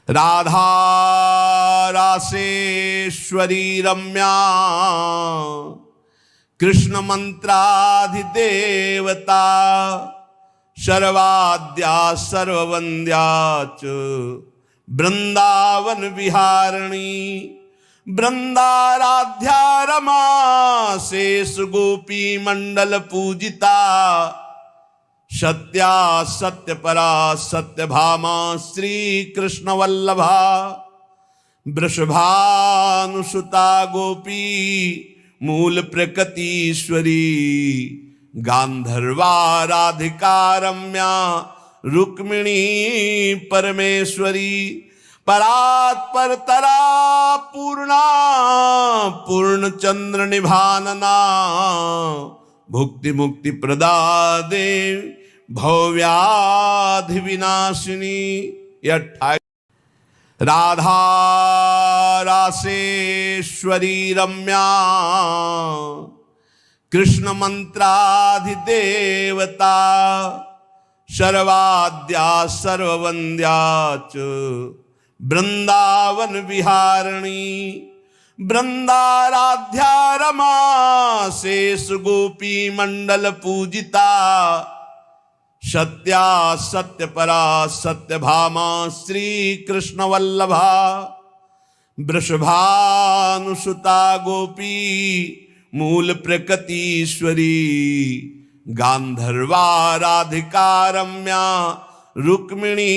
राधा रासेश्वरी रम्या कृष्ण मंत्राधिदेवता शर्वाद्या सर्ववन्द्या च वृंदावन विहारिणी वृंदाराध्या रमा शेष गोपी मंडल पूजिता सत्या सत्यपरा सत्यभामा श्री कृष्ण वल्लभा वृषभानुसुता गोपी मूल प्रकृतीश्वरी गांधर्वा राधिका रम्या रुक्मिणी परमेश्वरी परात्परतरा पूर्णा पूर्णचंद्र निभानना भुक्ति मुक्ति प्रदा देवी भव्याधि विनाशिनी। 28 राधा रासेश्वरी रम्या कृष्ण मंत्राधिदेवता शर्वाद्या सर्ववन्द्या च वृंदावन विहारिणी वृंदाराध्या रमा शेष गोपी मंडल पूजिता सत्या सत्यपरा सत्यभामा श्री कृष्ण वल्लभा वृषभानुसुता गोपी मूल प्रकृतीश्वरी गांधर्वा राधिका रम्या रुक्मिणी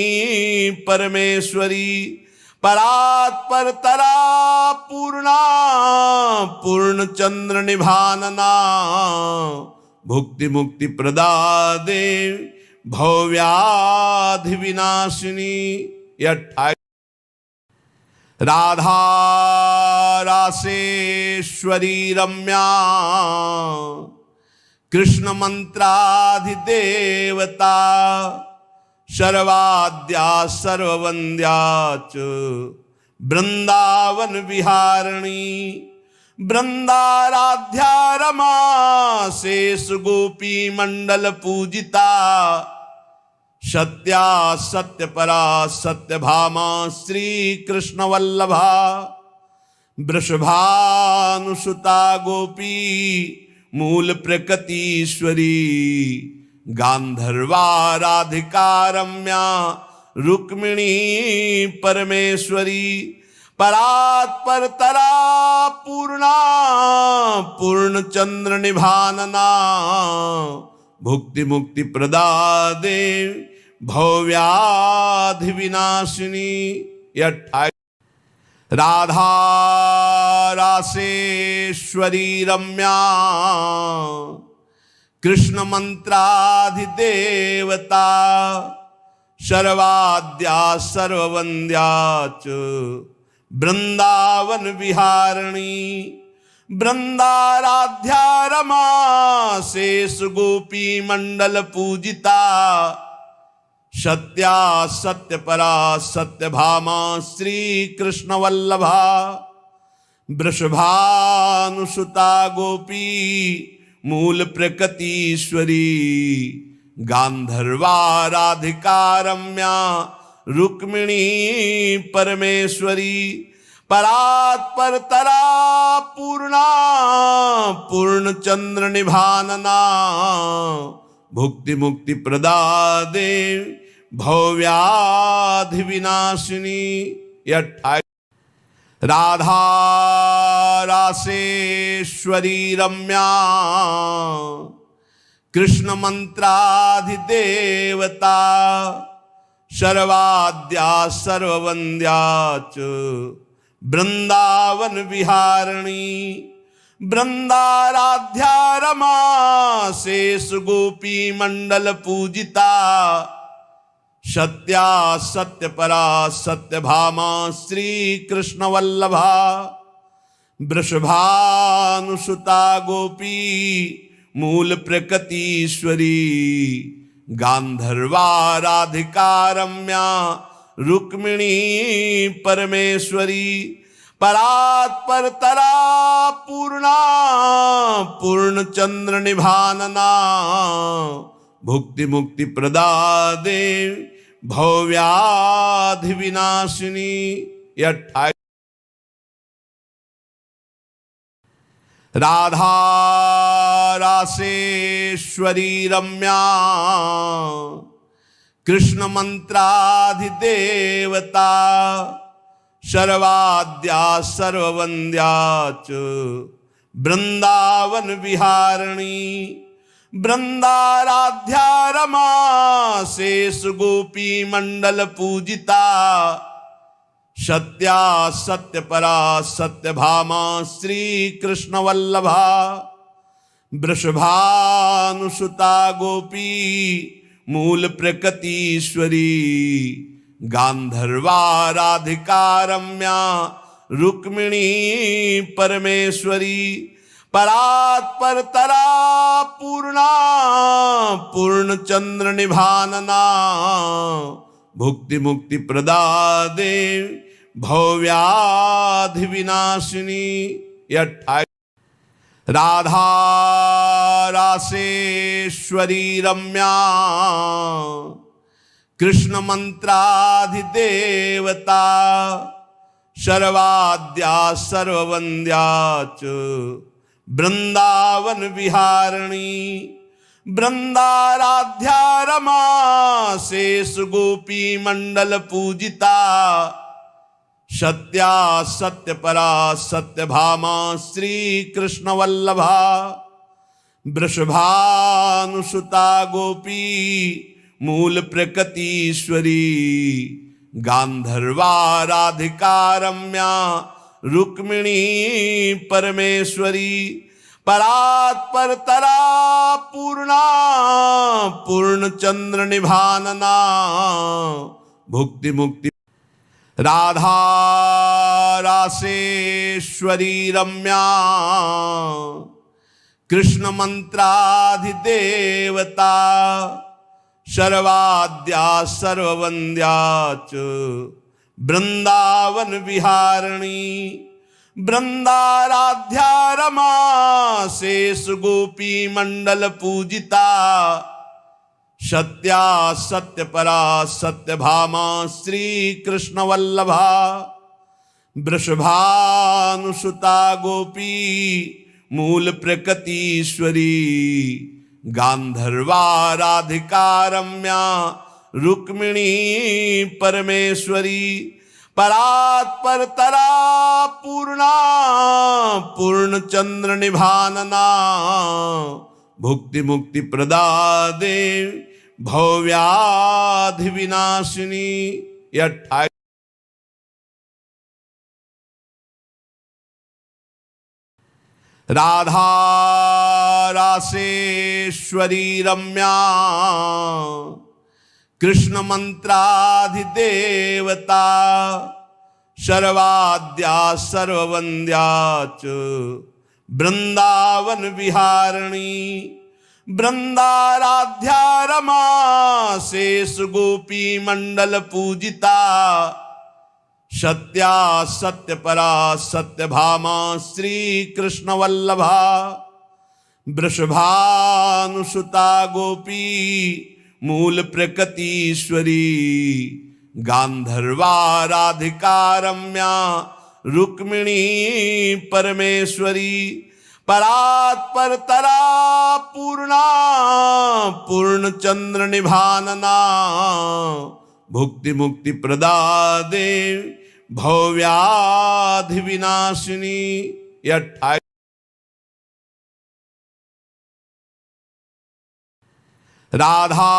परमेश्वरी परात्परतरा पूर्णा पूर्णचंद्र निभानना भुक्ति मुक्ति प्रदा देवी भव्याधि विनाशिनी। 28 राधा रासेश्वरी रम्या कृष्ण मंत्राधिदेवता शर्वाद्या सर्ववन्द्या च वृंदावन विहारिणी वृंदाराध्या रमा शेष गोपी मंडल पूजिता सत्या सत्यपरा सत्यभामा श्री कृष्ण वल्लभा वृषभानुसुता गोपी मूल प्रकृतीश्वरी गांधर्वा राधिका रम्या रुक्मिणी परमेश्वरी परात्परतरा पूर्णा पूर्णचंद्र निभानना भुक्ति मुक्ति प्रदा देवी भव्याधि विनाशिनी। 28 राधा रासेश्वरी रम्या कृष्ण मंत्राधिदेवता शर्वाद्या सर्ववन्द्या च वृंदावन विहारिणी वृंदाराध्या रमा शेष गोपी मंडल पूजिता सत्या सत्यपरा सत्यभामा श्री कृष्ण वल्लभा वृषभानुसुता गोपी मूल प्रकृतीश्वरी गांधर्वा राधिका रम्या रुक्मिणी परमेश्वरी परात्परतरा पूर्णा पूर्णचंद्र निभानना भुक्ति मुक्ति प्रदा देवी भव्याधि विनाशिनी। 28 राधा रासेश्वरी रम्या कृष्ण मंत्राधिदेवता शर्वाद्या सर्ववन्द्या च वृंदावन विहारिणी वृंदाराध्या रमा शेष गोपी मंडल पूजिता सत्या सत्यपरा सत्यभामा श्री कृष्ण वल्लभा वृषभानुसुता गोपी मूल प्रकृतीश्वरी गांधर्वा राधिका रम्या रुक्मिणी परमेश्वरी परात्परतरा पूर्णा पूर्णचंद्र निभानना भुक्ति मुक्ति प्रदा देवी भवव्याधि विनाशिनी। ये 28। राधा रासेश्वरी रम्या कृष्ण मंत्राधिदेवता सर्वाद्या सर्ववंद्या च वृंदावन विहारिणी। वृंदाराध्या रमा शेष गोपी मंडल पूजिता सत्या सत्यपरा सत्यभामा श्री कृष्ण वल्लभा। वृषभानुसुता गोपी मूल प्रकृतीश्वरी गांधर्वा राधिका रम्या रुक्मिणी परमेश्वरी। परात्परतरा पूर्णा पूर्णचंद्र निभानना भुक्ति मुक्ति प्रदा देव भवव्याधि विनाशिनी। 28। राधा रासेश्वरी रम्या कृष्ण मंत्राधिदेवता सर्वाद्या सर्ववंद्या च वृंदावन विहारिणी। वृंदाराध्या रमा शेष गोपी मंडल पूजिता सत्या सत्यपरा सत्यभामा श्री कृष्ण वल्लभा। वृषभानुसुता गोपी मूल प्रकृतीश्वरी गांधर्वा राधिका रम्या रुक्मिणी परमेश्वरी। परात्परतरा पूर्णा पूर्णचंद्र निभानना भुक्ति मुक्ति। राधा रासेश्वरी रम्या कृष्ण मंत्राधिदेवता सर्वाद्या सर्ववंद्या च वृंदावन विहारिणी। वृंदाराध्या रमा शेष गोपी मंडल पूजिता सत्या सत्यपरा सत्यभामा श्री कृष्ण वल्लभा। वृषभानुसुता गोपी मूल प्रकृतीश्वरी गांधर्वा राधिका रम्या रुक्मिणी परमेश्वरी। परात्परतरा पूर्णा पूर्णचंद्र निभानना भुक्ति मुक्ति प्रदा देव भवव्याधि विनाशिनी। 28। राधा रासेश्वरी रम्या कृष्ण मंत्राधिदेवता सर्वाद्या सर्ववंद्या च वृंदावन विहारिणी। वृंदाराध्या रमा शेष गोपी मंडल पूजिता सत्या सत्यपरा सत्यभामा श्री कृष्ण वल्लभा। वृषभानुसुता गोपी मूल प्रकृतीश्वरी गांधर्वा राधिका रम्या रुक्मिणी परमेश्वरी। परात्परतरा पूर्णा पूर्णचंद्र निभानना भुक्ति मुक्ति प्रदा देव भवव्याधि विनाशिनी। 28। राधा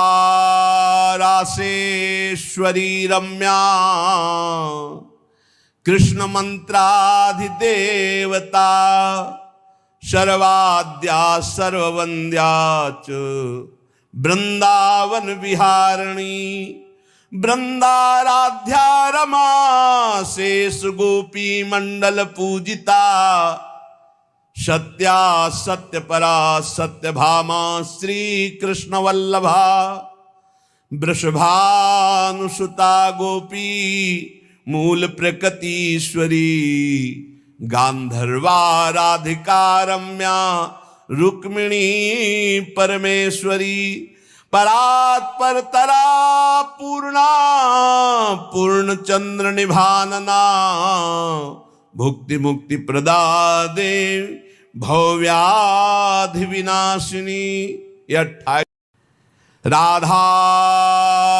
रासेश्वरी रम्या कृष्ण मंत्राधिदेवता सर्वाद्या सर्ववंद्या च वृंदावन विहारिणी। वृंदाराध्या रमा शेष गोपी मंडल पूजिता सत्या सत्यपरा सत्यभामा श्री कृष्ण वल्लभा। वृषभानुसुता गोपी मूल प्रकृतीश्वरी गांधर्वा राधिका रम्या रुक्मिणी परमेश्वरी। परात्पर तरा पूर्णा पूर्ण चंद्र निभानना भुक्ति मुक्ति प्रदादे भव्याधि विनाशिनी। यह 28। राधा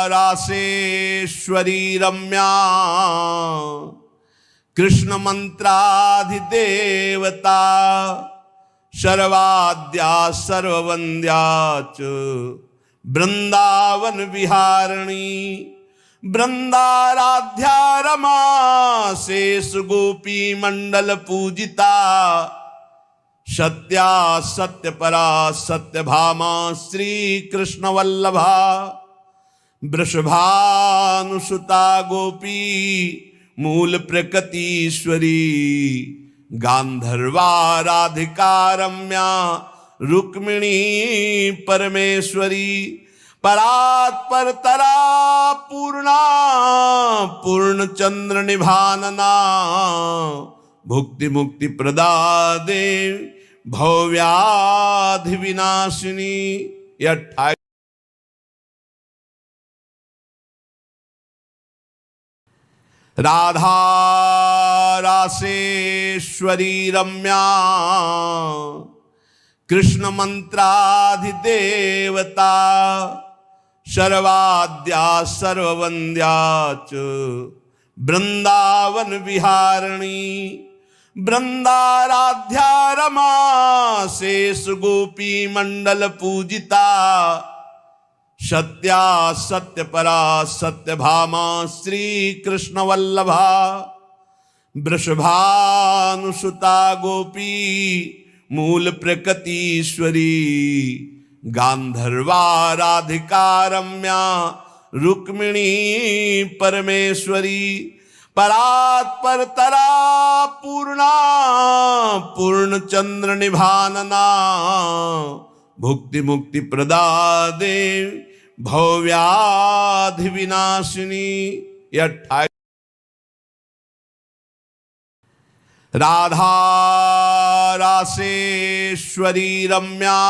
रासेश्वरी रम्या कृष्ण मंत्राधिदेवता सर्वाद्या सर्ववंद्या च वृंदावन विहारिणी वृंदाराध्या रमा शेष गोपी मंडल पूजिता सत्या सत्य परा सत्य भामा श्री कृष्ण वल्लभा वृषभानुसुता गोपी मूल प्रकृतीश्वरी गांधर्वा राधिका रम्या रुक्मिणी परमेश्वरी परात्पर तरा पूर्णा पूर्ण चंद्र निभानना भुक्ति मुक्ति प्रदादे भव्याधि विनाशिनी। यह 28। राधा रासेश्वरी रम्या कृष्ण मंत्राधिदेवता सर्वाद्या सर्ववंद्या च वृंदावन विहारिणी वृंदाराध्या रमा शेष गोपी मंडल पूजिता सत्या सत्य परा सत्य भामा श्री कृष्ण वल्लभा वृषभानुसुता गोपी मूल प्रकृतीश्वरी गांधर्वा राधिका रम्या रुक्मिणी परमेश्वरी परात्पर तरा पूर्णा पूर्ण चंद्र निभानना भुक्ति मुक्ति प्रदादे भव्याधि विनाशिनी। यह 28। राधा रासेश्वरी रम्या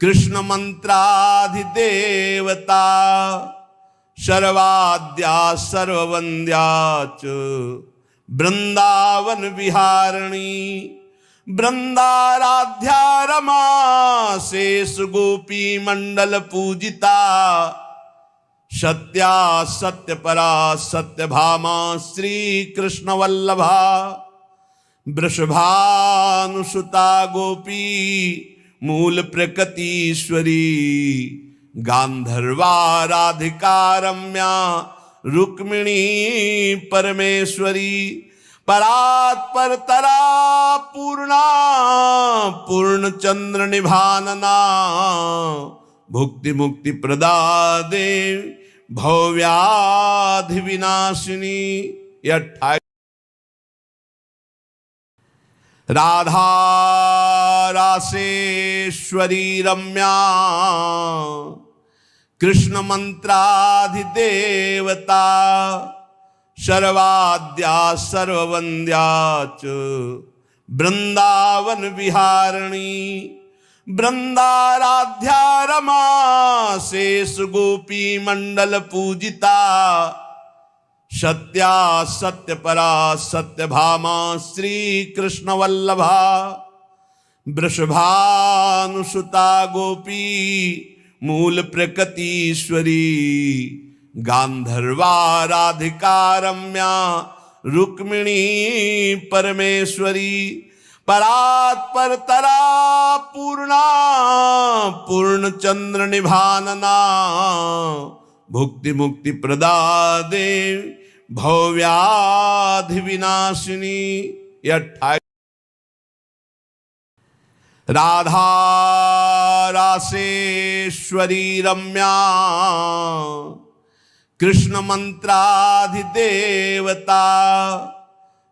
कृष्ण मंत्राधिदेवता सर्वाद्या सर्ववंद्या च वृंदावन विहारिणी वृंदाराध्या रमा शेष गोपी मंडल पूजिता सत्या सत्य परा सत्य भामा श्री कृष्ण वल्लभा वृषभानुसुता गोपी मूल प्रकृतीश्वरी गांधर्वा राधिका रम्या रुक्मिणी परमेश्वरी परात्पर तरा पूर्णा पूर्ण चंद्र निभानना भुक्ति मुक्ति प्रदादे भव्याधि विनाशिनी। यह 28। राधा रासेश्वरी रम्या कृष्ण मंत्राधिदेवता सर्वाद्या सर्ववंद्या च वृंदावन विहारिणी वृंदाराध्या रमा शेष गोपी मंडल पूजिता सत्या सत्य परा सत्य भामा श्री कृष्ण वल्लभा वृषभानुसुता गोपी मूल प्रकृतीश्वरी गांधर्वा राधिका रम्या रुक्मिणी परमेश्वरी परात्पर तरा पूर्णा पूर्ण चंद्र निभानना भुक्ति मुक्ति प्रदादे भव्याधि विनाशिनी। यह 28। राधा रासेश्वरी रम्या कृष्ण मंत्राधिदेवता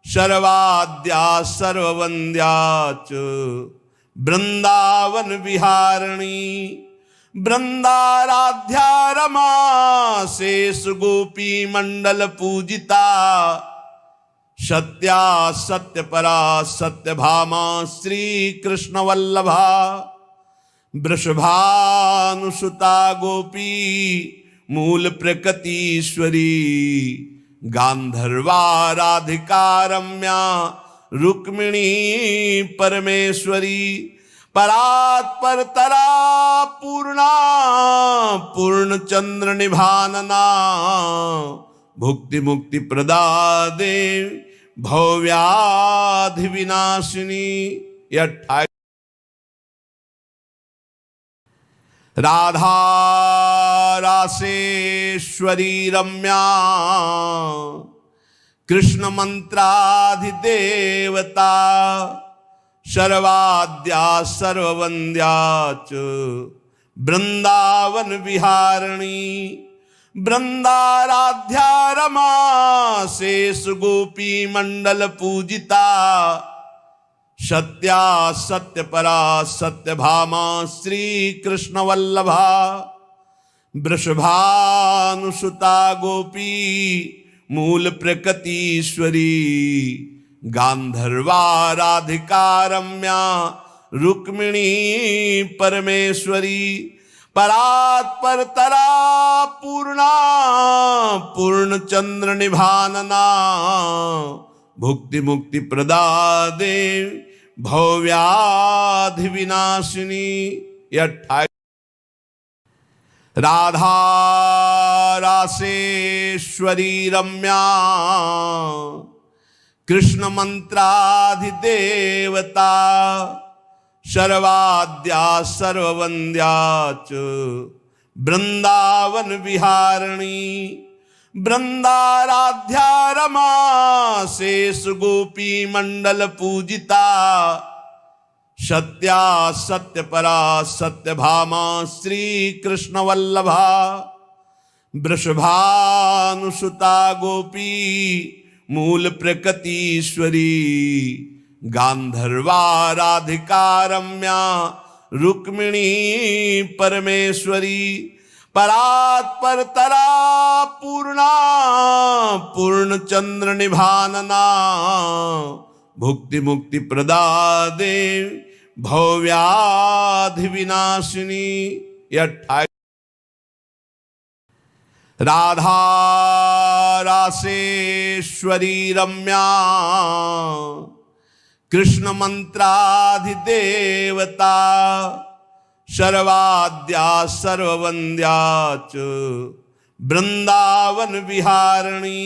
सर्वाद्या सर्ववंद्या च वृंदावन विहारिणी वृंदाराध्या रमा शेष गोपी मंडल पूजिता सत्या सत्य परा सत्य भामा श्री कृष्ण वल्लभा वृषभानुसुता गोपी मूल प्रकृतीश्वरी गांधर्वा राधिका रम्या रुक्मिणी परमेश्वरी परात्परतरा पूर्णा पूर्णचंद्र निभानना भुक्ति मुक्ति प्रदा देवी भव्याधि विनाशिनी। यह राधा रासेश्वरी रम्या कृष्ण मंत्राधिदेवता सर्वाद्या सर्ववंद्या च वृंदावन विहारिणी वृंदाराध्या रमा शेष गोपी मंडल पूजिता सत्या सत्य परा सत्य भामा श्री कृष्ण वल्लभा वृषभानुसुता गोपी मूल प्रकृतीश्वरी गांधर्वा राधिका रम्या रुक्मिणी परमेश्वरी परात्परतरा पूर्णा पूर्णचंद्र निभानना भुक्ति मुक्ति प्रदा देवी भव्याधि विनाशिनी। यह राधा रासेश्वरी रम्या कृष्ण मंत्राधिदेवता सर्वाद्या सर्ववंद्या च वृंदावन विहारिणी वृंदाराध्या रमा शेष गोपी मंडल पूजिता सत्या सत्य परा सत्य भामा श्री कृष्ण वल्लभा वृषभानुसुता गोपी मूल प्रकृतीश्वरी गांधर्वा राधिका रम्या रुक्मिणी परमेश्वरी परात्परतरा पूर्णा पूर्णचंद्र निभानना भुक्ति मुक्ति प्रदा देवी भव्याधि विनाशिनी। यह राधा रासेश्वरी रम्या कृष्ण मंत्राधिदेवता सर्वाद्या सर्ववंद्या च वृंदावन विहारिणी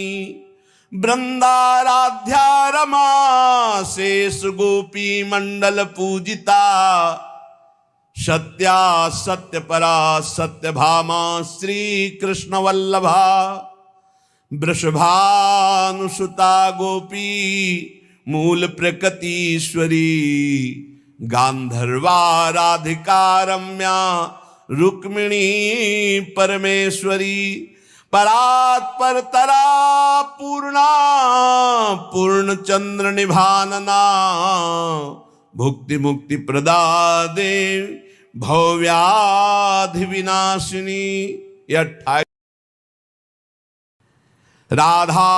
वृंदाराध्या रमा शेष गोपी मंडल पूजिता सत्या सत्य परा सत्य भामा श्री कृष्ण वल्लभा वृषभानुसुता गोपी मूल प्रकृतीश्वरी गांधर्वा राधिका रम्या रुक्मिणी परमेश्वरी परात्परतरा पूर्णा पूर्णचंद्र निभानना भुक्ति मुक्ति प्रदा देवी भव्याधि विनाशिनी। यह राधा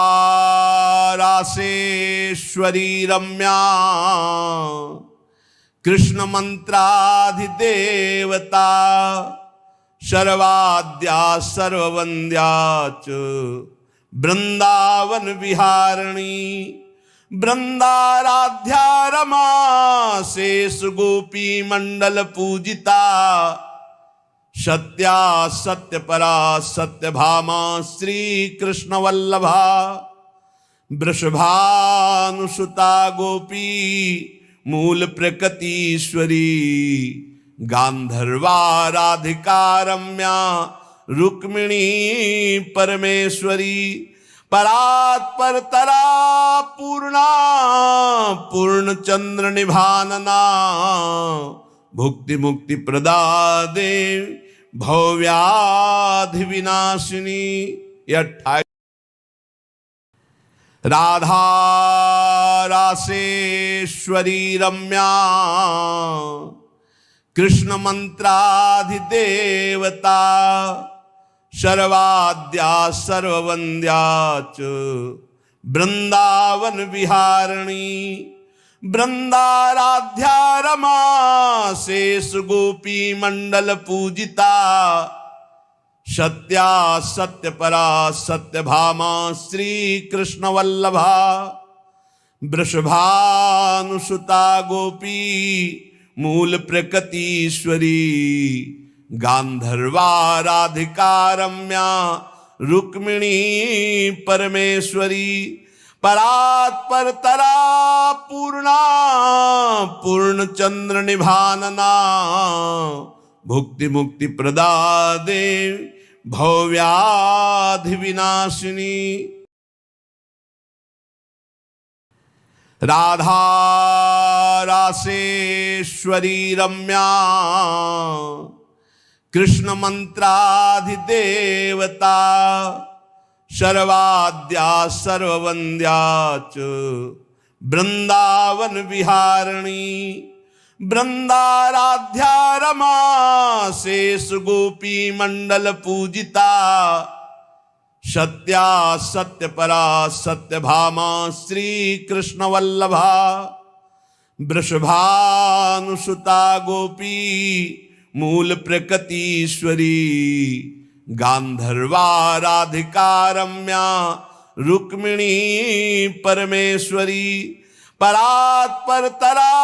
रासेश्वरी रम्या कृष्ण मंत्राधिदेवता सर्वाद्या सर्ववंद्या च वृंदावन विहारिणी वृंदाराध्या रमा शेष गोपी मंडल पूजिता सत्या सत्य परा सत्य भामा श्री कृष्ण वल्लभा वृषभानुसुता गोपी मूल प्रकृतीश्वरी गांधर्वा राधिका रम्या रुक्मिणी परमेश्वरी परात्परतरा पूर्णा पूर्णचंद्र निभानना भुक्ति मुक्ति प्रदा देवी भव्याधि विनाशिनी। यह राधा रासेश्वरी रम्या कृष्ण मंत्राधिदेवता सर्वाद्या सर्ववंद्या च वृंदावन विहारिणी वृंदाराध्या रमा शेष गोपी मंडल पूजिता सत्या सत्य परा सत्य भामा श्री कृष्ण वल्लभा वृषभानुसुता गोपी मूल प्रकृतीश्वरी गांधर्वा राधिका रम्या रुक्मिणी परमेश्वरी परात्पर तरा पूर्णा पूर्ण चंद्र निभानना भुक्ति मुक्ति प्रदा देव भव्याधि विनाशिनी राधा रासेश्वरी रम्या कृष्ण मंत्राधिदेवता सर्वाद्या सर्ववंद्या च वृंदावन विहारिणी वृंदाराध्या रमा शेष गोपी मंडल पूजिता सत्या सत्य परा सत्य भामा श्री कृष्ण वल्लभा वृषभानुसुता गोपी मूल प्रकृतीश्वरी गांधर्वा राधिका रम्या रुक्मिणी परमेश्वरी परात्पर तरा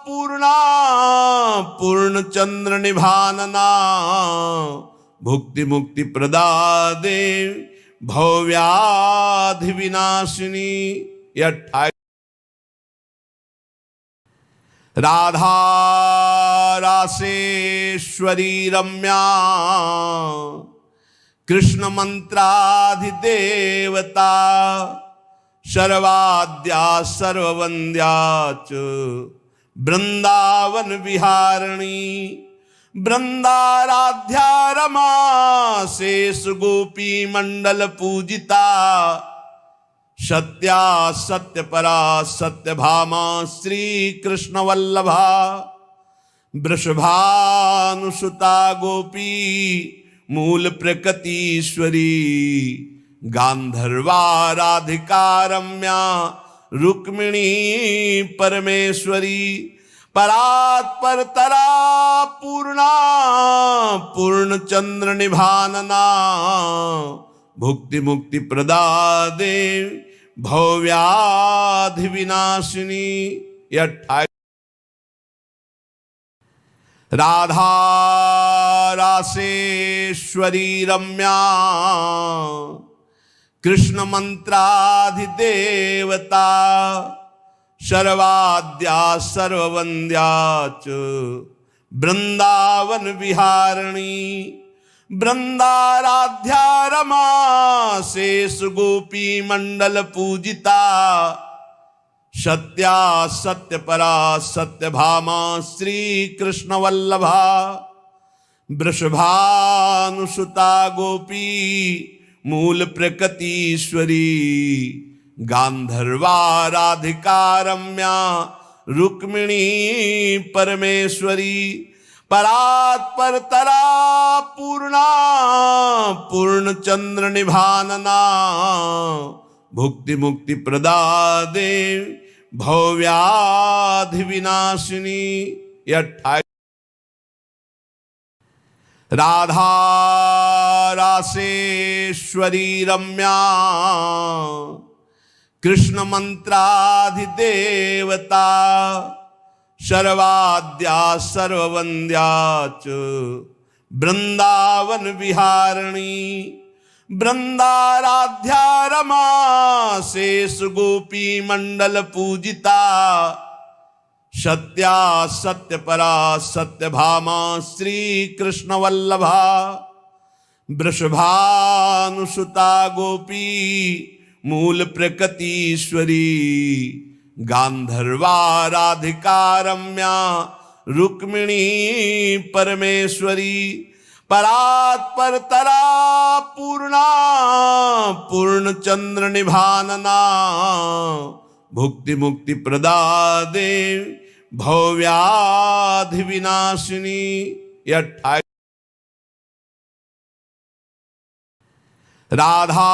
पूर्णा पूर्ण चंद्र निभानना भुक्ति मुक्ति प्रदा देव भव्याधि विनाशिनी। 28 राधा रासेश्वरी रम्या कृष्ण मंत्राधिदेवता सर्वाद्या सर्ववंद्या च वृंदावन विहारिणी वृंदाराध्या रमा शेष गोपी मंडल पूजिता सत्या सत्य परा सत्य भामा श्री कृष्ण वल्लभा वृषभानुसुता गोपी मूल प्रकृतीश्वरी गांधर्वा राधिका रम्या रुक्मिणी परमेश्वरी परात्पर तरा पूर्णा पूर्ण चंद्र निभानना भुक्ति मुक्ति प्रदा देव भव्याधि विनाशिनी। 28 राधा रासेश्वरी रम्या कृष्ण मंत्राधिदेवता सर्वाद्या सर्ववंद्या च वृंदावन विहारिणी वृंदाराध्या रमा शेष गोपी मंडल पूजिता सत्या सत्य परा सत्य भामा श्री कृष्ण वल्लभा वृषभानुसुता गोपी मूल प्रकृतीश्वरी गांधर्वा राधिका रम्या रुक्मिणी परमेश्वरी परात्पर तरा पूर्णा पूर्ण चंद्र निभानना भुक्ति मुक्ति प्रदा देव भव्याधि विनाशिनी। 28 राधा रासेश्वरी रम्या कृष्ण मंत्राधिदेवता सर्वाद्या सर्ववंद्या च वृंदावन विहारिणी वृंदाराध्या रमा शेष गोपी मंडल पूजिता सत्या सत्य परा सत्य भामा श्री कृष्ण वल्लभा वृषभानुसुता गोपी मूल प्रकृतीश्वरी गांधर्वा राधिका रम्या रुक्मिणी परमेश्वरी परात्पर तरा पूर्णा पूर्ण चंद्र निभानना भुक्ति मुक्ति प्रदा देव भव्याधि विनाशिनी। 28 राधा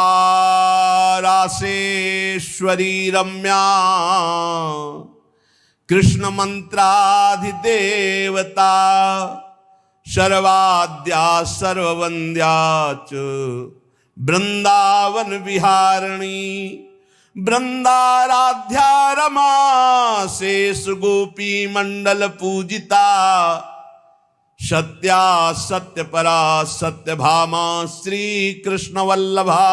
रासेश्वरी रम्या कृष्ण मंत्राधिदेवता सर्वाद्या सर्ववन्द्या च वृंदावन विहारिणी वृंदाराध्या रमा शेष गोपी मंडल पूजिता सत्या सत्यपरा सत्यभामा श्री कृष्ण वल्लभा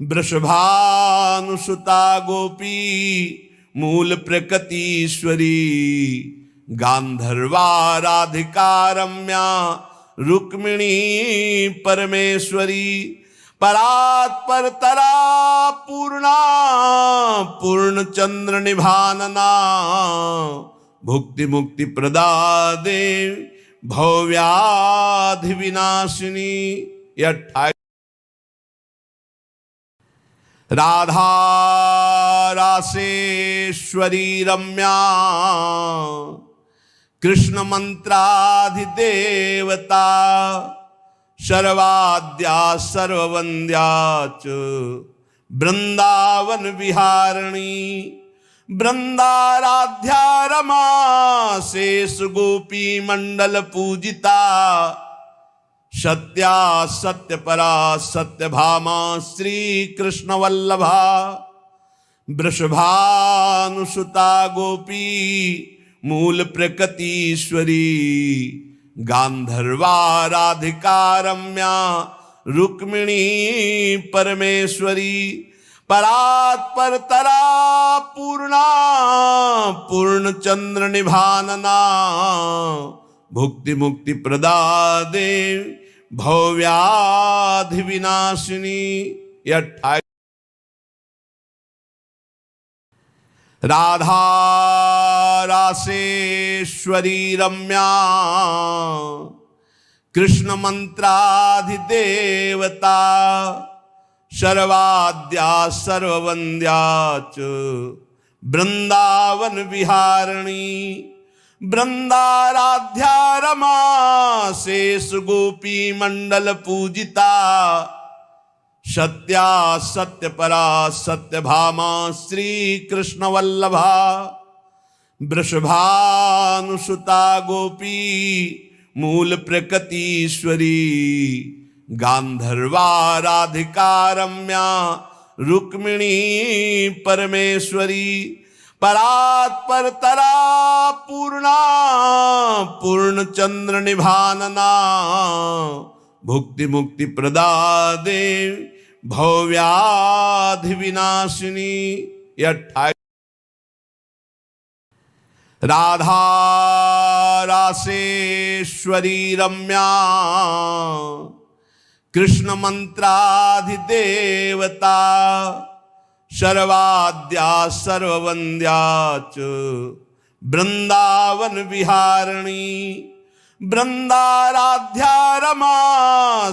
वृषभानुसुता गोपी मूल प्रकृतीश्वरी गांधर्वा राधिका रम्या रुक्मिणी परमेश्वरी परात्परतरा पूर्णा पूर्णचंद्र निभानना भुक्ति मुक्ति प्रदा देवी भव्याधि विनाशिनी। 28 राधा रासेश्वरी रम्या कृष्ण मंत्राधिदेवता सर्वाद्या सर्ववन्द्या च वृंदावन विहारिणी वृंदाराध्या रमा शेष गोपी मंडल पूजिता सत्या सत्यपरा सत्यभामा श्री कृष्ण वल्लभा वृषभानुसुता गोपी मूल प्रकृतीश्वरी गांधर्वा राधिका रम्या रुक्मिणी परमेश्वरी परात्परतरा पूर्णा पूर्णचंद्र निभानना भुक्ति मुक्ति प्रदा देवी भव्याधि विनाशिनी। 28 राधा रासेश्वरी रम्या कृष्ण मंत्राधिदेवता सर्वाद्या सर्ववन्द्या च वृंदावन विहारिणी वृंदाराध्या रमा शेष गोपी मंडल पूजिता सत्या सत्यपरा सत्यभामा श्री कृष्ण वल्लभा वृषभानुसुता गोपी मूल प्रकृतीश्वरी गांधर्वा राधिका रम्या रुक्मिणी परमेश्वरी परात्परतरा पूर्णा पूर्णचंद्र निभानना भुक्ति मुक्ति प्रदा देवी भव्याधि विनाशिनी। 28 राधा रासेश्वरी रम्या कृष्ण मंत्राधिदेवता सर्वाद्या सर्ववन्द्या च वृंदावन विहारिणी वृंदाराध्या रमा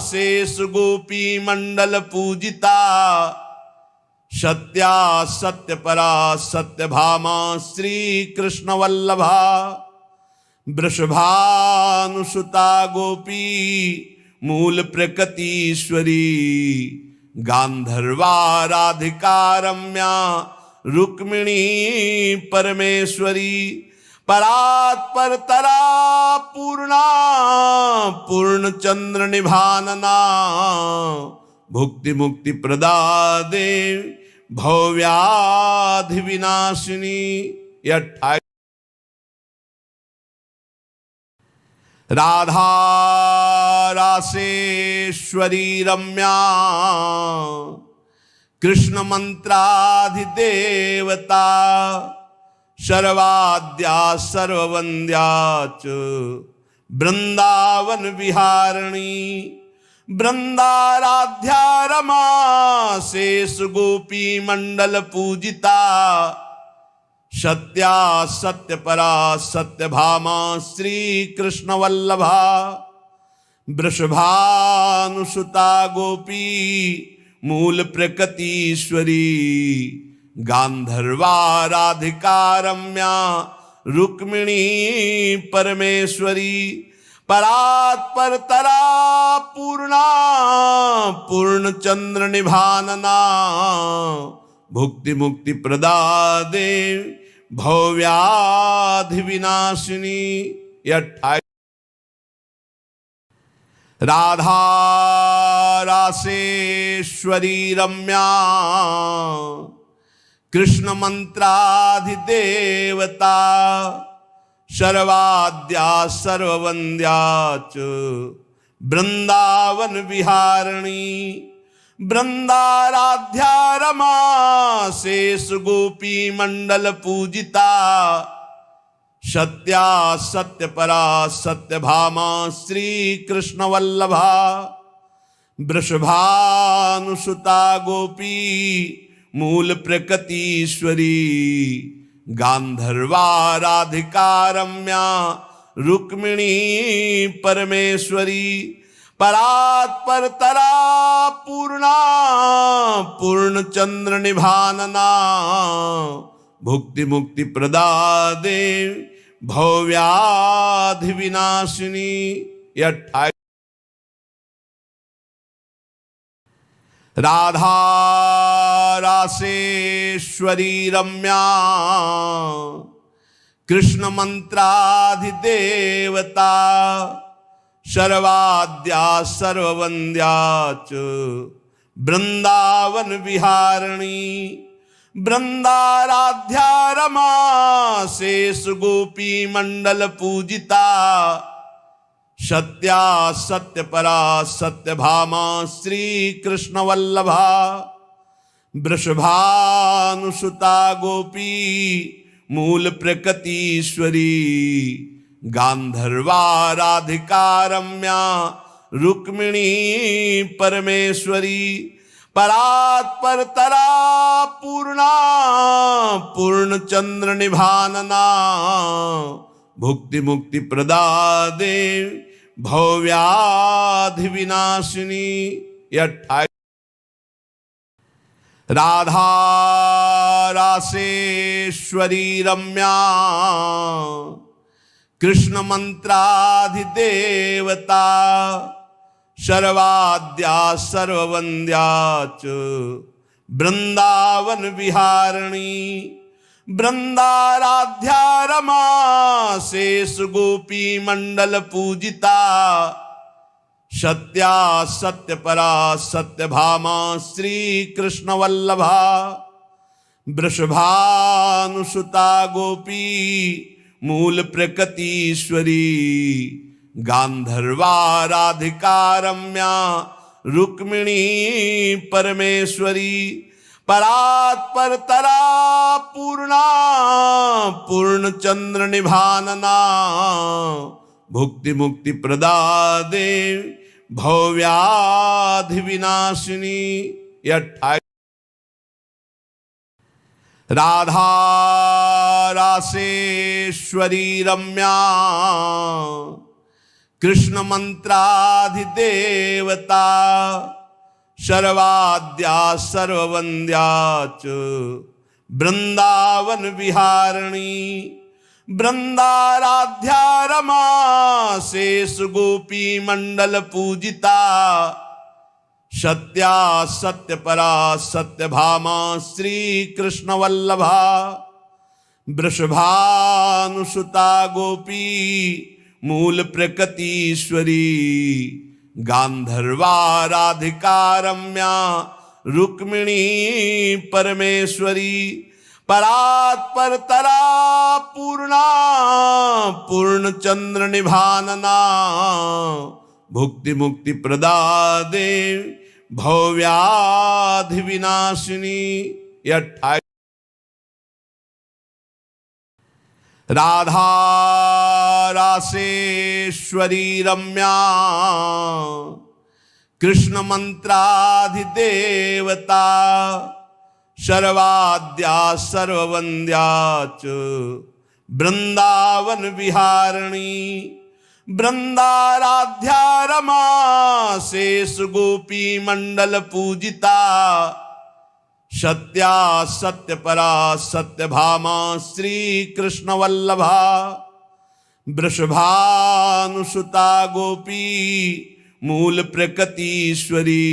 शेष गोपी मंडल पूजिता सत्या सत्यपरा सत्यभामा श्री कृष्ण वल्लभा वृषभानुसुता गोपी मूल प्रकृतीश्वरी गांधर्वा राधिका रम्या रुक्मिणी परमेश्वरी परात्परतरा पूर्णा पूर्णचंद्र निभानना भुक्ति मुक्ति प्रदा देवी भव्याधि विनाशिनी। 28 राधा रासेश्वरी रम्या कृष्ण मंत्राधिदेवता सर्वाद्या सर्ववन्द्या च वृंदावन विहारिणी वृंदाराध्या रमा शेष गोपी मंडल पूजिता सत्या सत्यपरा सत्यभामा श्री कृष्ण वल्लभा वृषभानुसुता गोपी मूल प्रकृतीश्वरी गांधर्वा राधिका रम्या रुक्मिणी परमेश्वरी परात्परतरा पूर्णा पूर्णचंद्र निभानना भुक्ति मुक्ति प्रदा देवी भवव्याधि विनाशिनी। ये 28। राधा रासेश्वरी रम्या कृष्ण मंत्राधिदेवता सर्वाद्या सर्ववन्द्या च वृंदावन विहारिणी। वृंदाराध्या रमा शेष गोपी मंडल पूजिता सत्या सत्यपरा सत्यभामा श्री कृष्ण वल्लभा। वृषभानुसुता गोपी मूल प्रकृतीश्वरी गांधर्वा राधिका रम्या रुक्मिणी परमेश्वरी। परात्परतरा पूर्णा पूर्णचंद्र निभानना भुक्ति मुक्ति प्रदा देव भवव्याधि विनाशिनी। 28। राधा रासेश्वरी रम्या कृष्ण मंत्राधिदेवता सर्वाद्या सर्ववन्द्या च वृंदावन विहारिणी। वृंदाराध्या रमा शेष गोपी मंडल पूजिता सत्या सत्यपरा सत्यभामा श्री कृष्ण वल्लभा। वृषभानुसुता गोपी मूल प्रकृतीश्वरी गांधर्वा राधिका रम्या रुक्मिणी परमेश्वरी। परात्परतरा पूर्णा पूर्णचंद्र निभानना भुक्ति मुक्ति प्रदा देव भवव्याधि विनाशिनी। 28। राधा रासेश्वरी रम्या कृष्ण मंत्राधिदेवता सर्वाद्या सर्ववन्द्या च वृंदावन विहारिणी। वृंदाराध्या रमा शेष गोपी मंडल पूजिता सत्या सत्यपरा सत्यभामा श्री कृष्ण वल्लभा। वृषभानुसुता गोपी मूल प्रकृतीश्वरी गांधर्वा राधिका रम्या रुक्मिणी परमेश्वरी। परात्परतरा पूर्णा पूर्णचंद्र निभानना भुक्ति मुक्ति प्रदा देव भवव्याधि विनाशिनी। 28। राधा रासेश्वरी रम्या कृष्ण मंत्राधिदेवता सर्वाद्या सर्ववन्द्या च वृंदावन विहारिणी। वृंदाराध्या रमा शेष गोपी मंडल पूजिता सत्या सत्यपरा सत्यभामा श्री कृष्ण वल्लभा। वृषभानुसुता गोपी मूल प्रकृतीश्वरी गांधर्वा राधिका रम्या रुक्मिणी परमेश्वरी। परात्परतरा पूर्णा पूर्णचंद्र निभानना भुक्ति मुक्ति प्रदा देव भवव्याधि विनाशिनी। 28। राधा रासेश्वरी रम्या कृष्ण मंत्राधिदेवता सर्वाद्या सर्ववन्द्या च वृंदावन विहारिणी। वृंदाराध्या रमा शेष गोपी मंडल पूजिता सत्या सत्यपरा सत्यभामा श्री कृष्ण वल्लभा। वृषभानुसुता गोपी मूल प्रकृतीश्वरी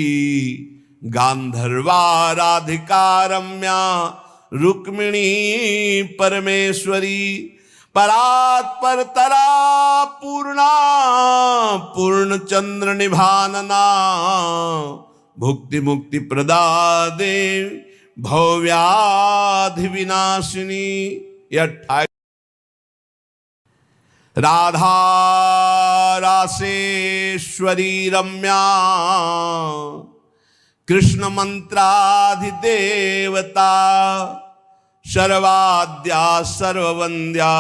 गांधर्वा राधिका रम्या रुक्मिणी परमेश्वरी परात्परतरा पूर्णा पूर्ण चंद्र निभानना भुक्ति मुक्ति प्रदा देवी भव्याधि विनाशिनी। राधा रासेश्वरी रम्या कृष्ण मंत्राधिदेवता शर्वाद्या सर्ववंद्या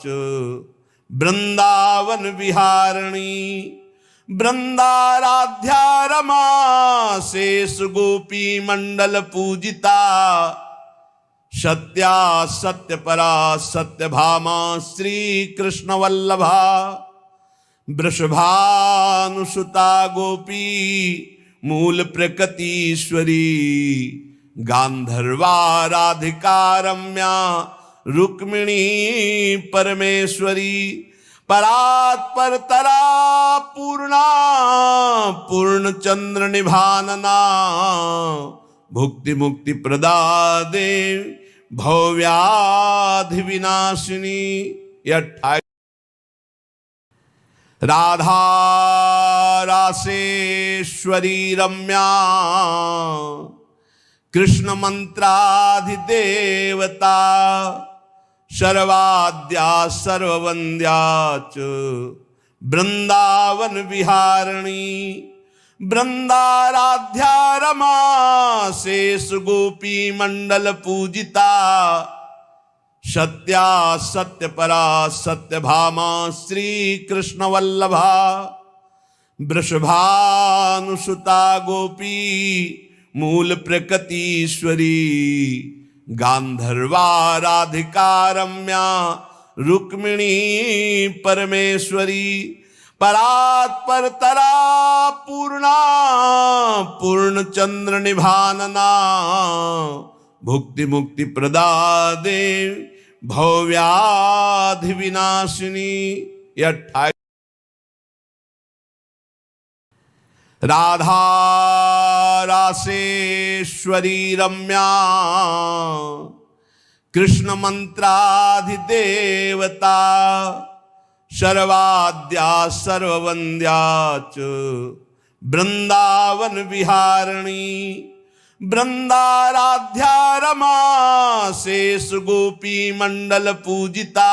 च वृंदावन विहारिणी वृंदाराध्या रमा शेष गोपी मंडल पूजिता सत्या सत्य परा सत्य भामा श्री कृष्ण वल्लभा वृषभानुसुता गोपी मूल प्रकृतीश्वरी गांधर्वा राधिका रम्या रुक्मिणी परमेश्वरी परात्परतरा पूर्णा पूर्ण चंद्र निभानना भुक्ति मुक्ति प्रदा देवी भव्याधि विनाशिनी। 28 राधा रासेश्वरी रम्या कृष्ण मंत्राधिदेवता शर्वाद्या सर्ववंद्या च वृंदावन विहारिणी वृंदाराध्या रमा शेष गोपी मंडल पूजिता सत्या सत्य परा सत्य भामा श्री कृष्ण वल्लभा वृषभानुसुता गोपी मूल प्रकृतीश्वरी गांधर्वा राधिका रम्या रुक्मिणी परमेश्वरी परात्परतरा पूर्णा पूर्ण चंद्र निभानना भुक्ति मुक्ति प्रदा देवी भव्याधि विनाशिनी। 28 राधा रासेश्वरी रम्या कृष्ण मंत्राधिदेवता शर्वाद्या सर्ववंद्या च वृंदावन विहारिणी वृंदाराध्या रमा शेष गोपी मंडल पूजिता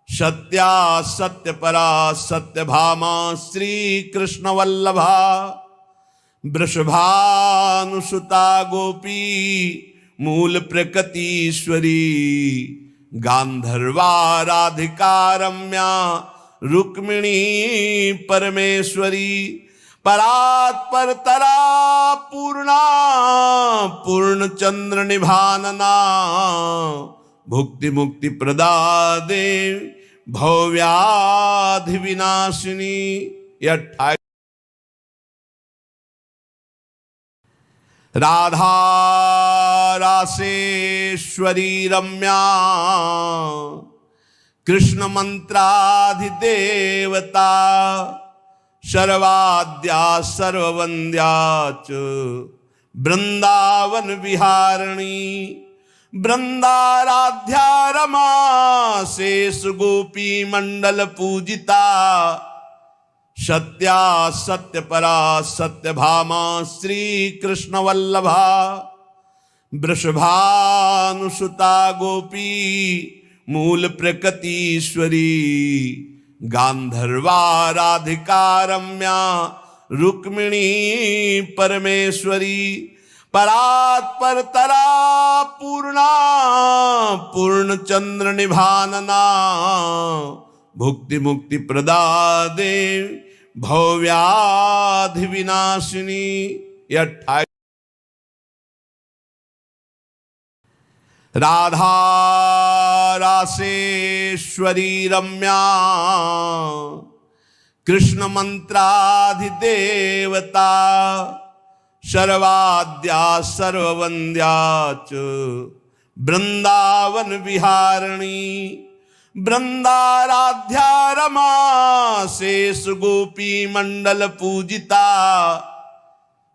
सत्या सत्य परा सत्य भामा श्री कृष्ण वल्लभा वृषभानुसुता गोपी मूल प्रकृतीश्वरी गांधर्वा राधिका रम्या रुक्मिणी परमेश्वरी परात्परतरा पूर्णा पूर्ण चंद्र निभानना भुक्ति मुक्ति प्रदा देवी भव्याधि विनाशिनी। 28 राधा रासेश्वरी रम्या कृष्ण मंत्राधिदेवता शर्वाद्या सर्ववंद्या च वृंदावन विहारिणी वृंदाराध्या रमा शेष गोपी मंडल पूजिता सत्या सत्य परा सत्य भामा श्री कृष्ण वल्लभा वृषभानुसुता गोपी मूल प्रकृतीश्वरी गांधर्वा राधिका रम्या रुक्मिणी परमेश्वरी परात्परतरा पूर्णा पूर्ण चंद्र निभानना भुक्ति मुक्ति प्रदा देवी भव्याधि विनाशिनी। 28 राधा रासेश्वरी रम्या कृष्ण मंत्राधिदेवता शर्वाद्या सर्ववंद्या च वृंदावन विहारिणी वृंदाराध्या रमा शेष गोपी मंडल पूजिता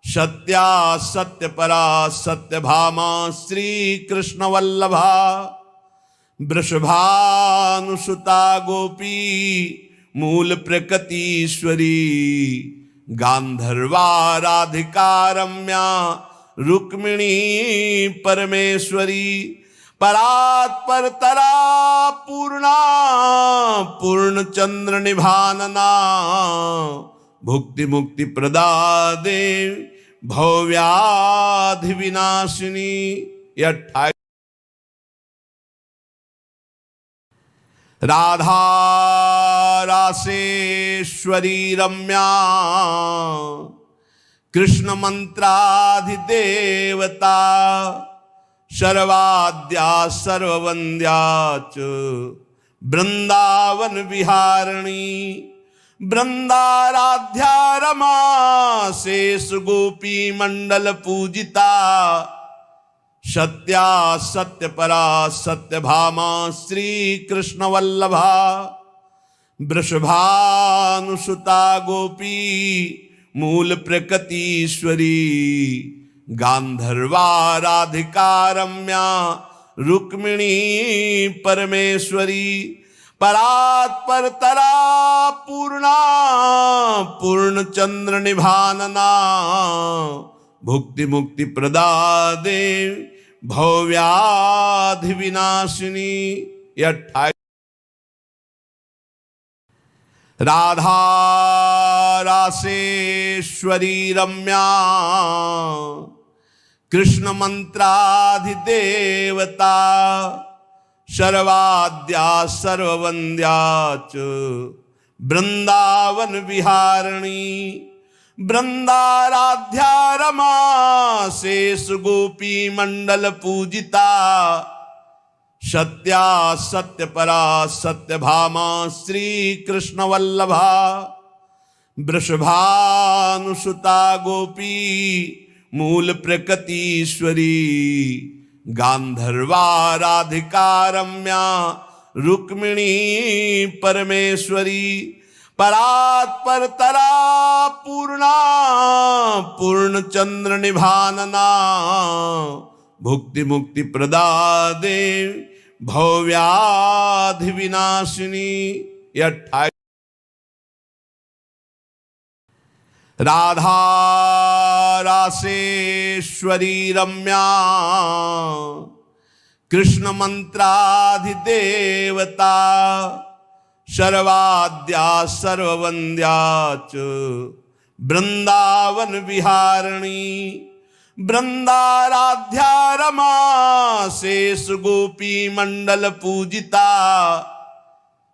सत्या सत्य परा सत्य भामा श्री कृष्ण वल्लभा वृषभानुसुता गोपी मूल प्रकृतीश्वरी गांधर्वा राधिका रम्या रुक्मिणी परमेश्वरी परात्पर तरा पूर्णा पूर्ण चंद्र निभानना भुक्ति मुक्ति प्रदा देव भव्याधि विनाशिनी। यह राधा रासेश्वरी रम्या कृष्ण मंत्राधिदेवता सर्वाद्या सर्ववंद्या च वृंदावन विहारिणी वृंदाराध्या रमा शेष गोपी मंडल पूजिता सत्या सत्य परा सत्य भामा श्री कृष्ण वल्लभा वृषभानुसुता गोपी मूल प्रकृतीश्वरी गांधर्वा राधिका रम्या रुक्मिणी परमेश्वरी परात्पर तरा पूर्णा पूर्ण चंद्र निभानना भुक्ति मुक्ति प्रदा देव भव्याधि विनाशिनी। यह राधा रासेश्वरी रम्या कृष्ण मंत्राधिदेवता सर्वाद्या सर्ववंद्या च वृंदावन विहारिणी वृंदाराध्या रमा शेष गोपी मंडल पूजिता सत्या सत्य परा सत्य भामा श्री कृष्ण वल्लभा वृषभानुसुता गोपी मूल प्रकृतीश्वरी गांधर्वा राधिका रम्या रुक्मिणी परमेश्वरी परात्पर तरा पूर्णा पूर्ण चंद्र निभानना भुक्ति मुक्ति प्रदा देव भव्याधि विनाशिनी। यह राधा रासेश्वरी रम्या कृष्ण मंत्राधिदेवता सर्वाद्या सर्ववंद्या च वृंदावन विहारिणी वृंदाराध्या रमा शेष गोपी मंडल पूजिता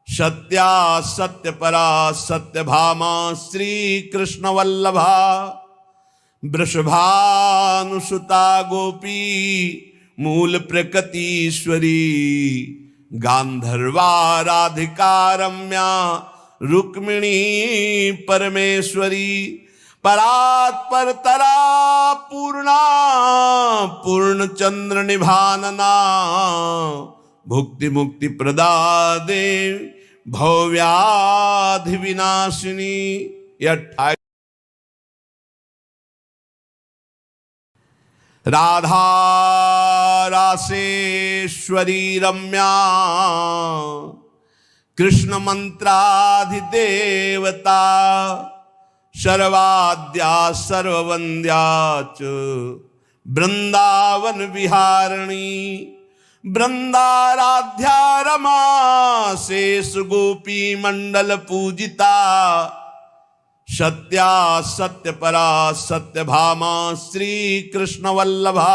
सत्या सत्य परा सत्य भामा श्री कृष्ण वल्लभा वृषभानुसुता गोपी मूल प्रकृतीश्वरी गांधर्वा राधिका रम्या रुक्मिणी परमेश्वरी परात्पर तरा पूर्णा पूर्ण चंद्र निभानना भुक्ति मुक्ति प्रदा देव भव्याधि विनाशिनी। यह राधा रासेश्वरी रम्या कृष्ण मंत्राधिदेवता सर्वाद्या सर्ववंद्या च वृंदावन विहारिणी वृंदाराध्या रमा शेष गोपी मंडल पूजिता सत्या सत्य परा सत्य भामा श्री कृष्ण वल्लभा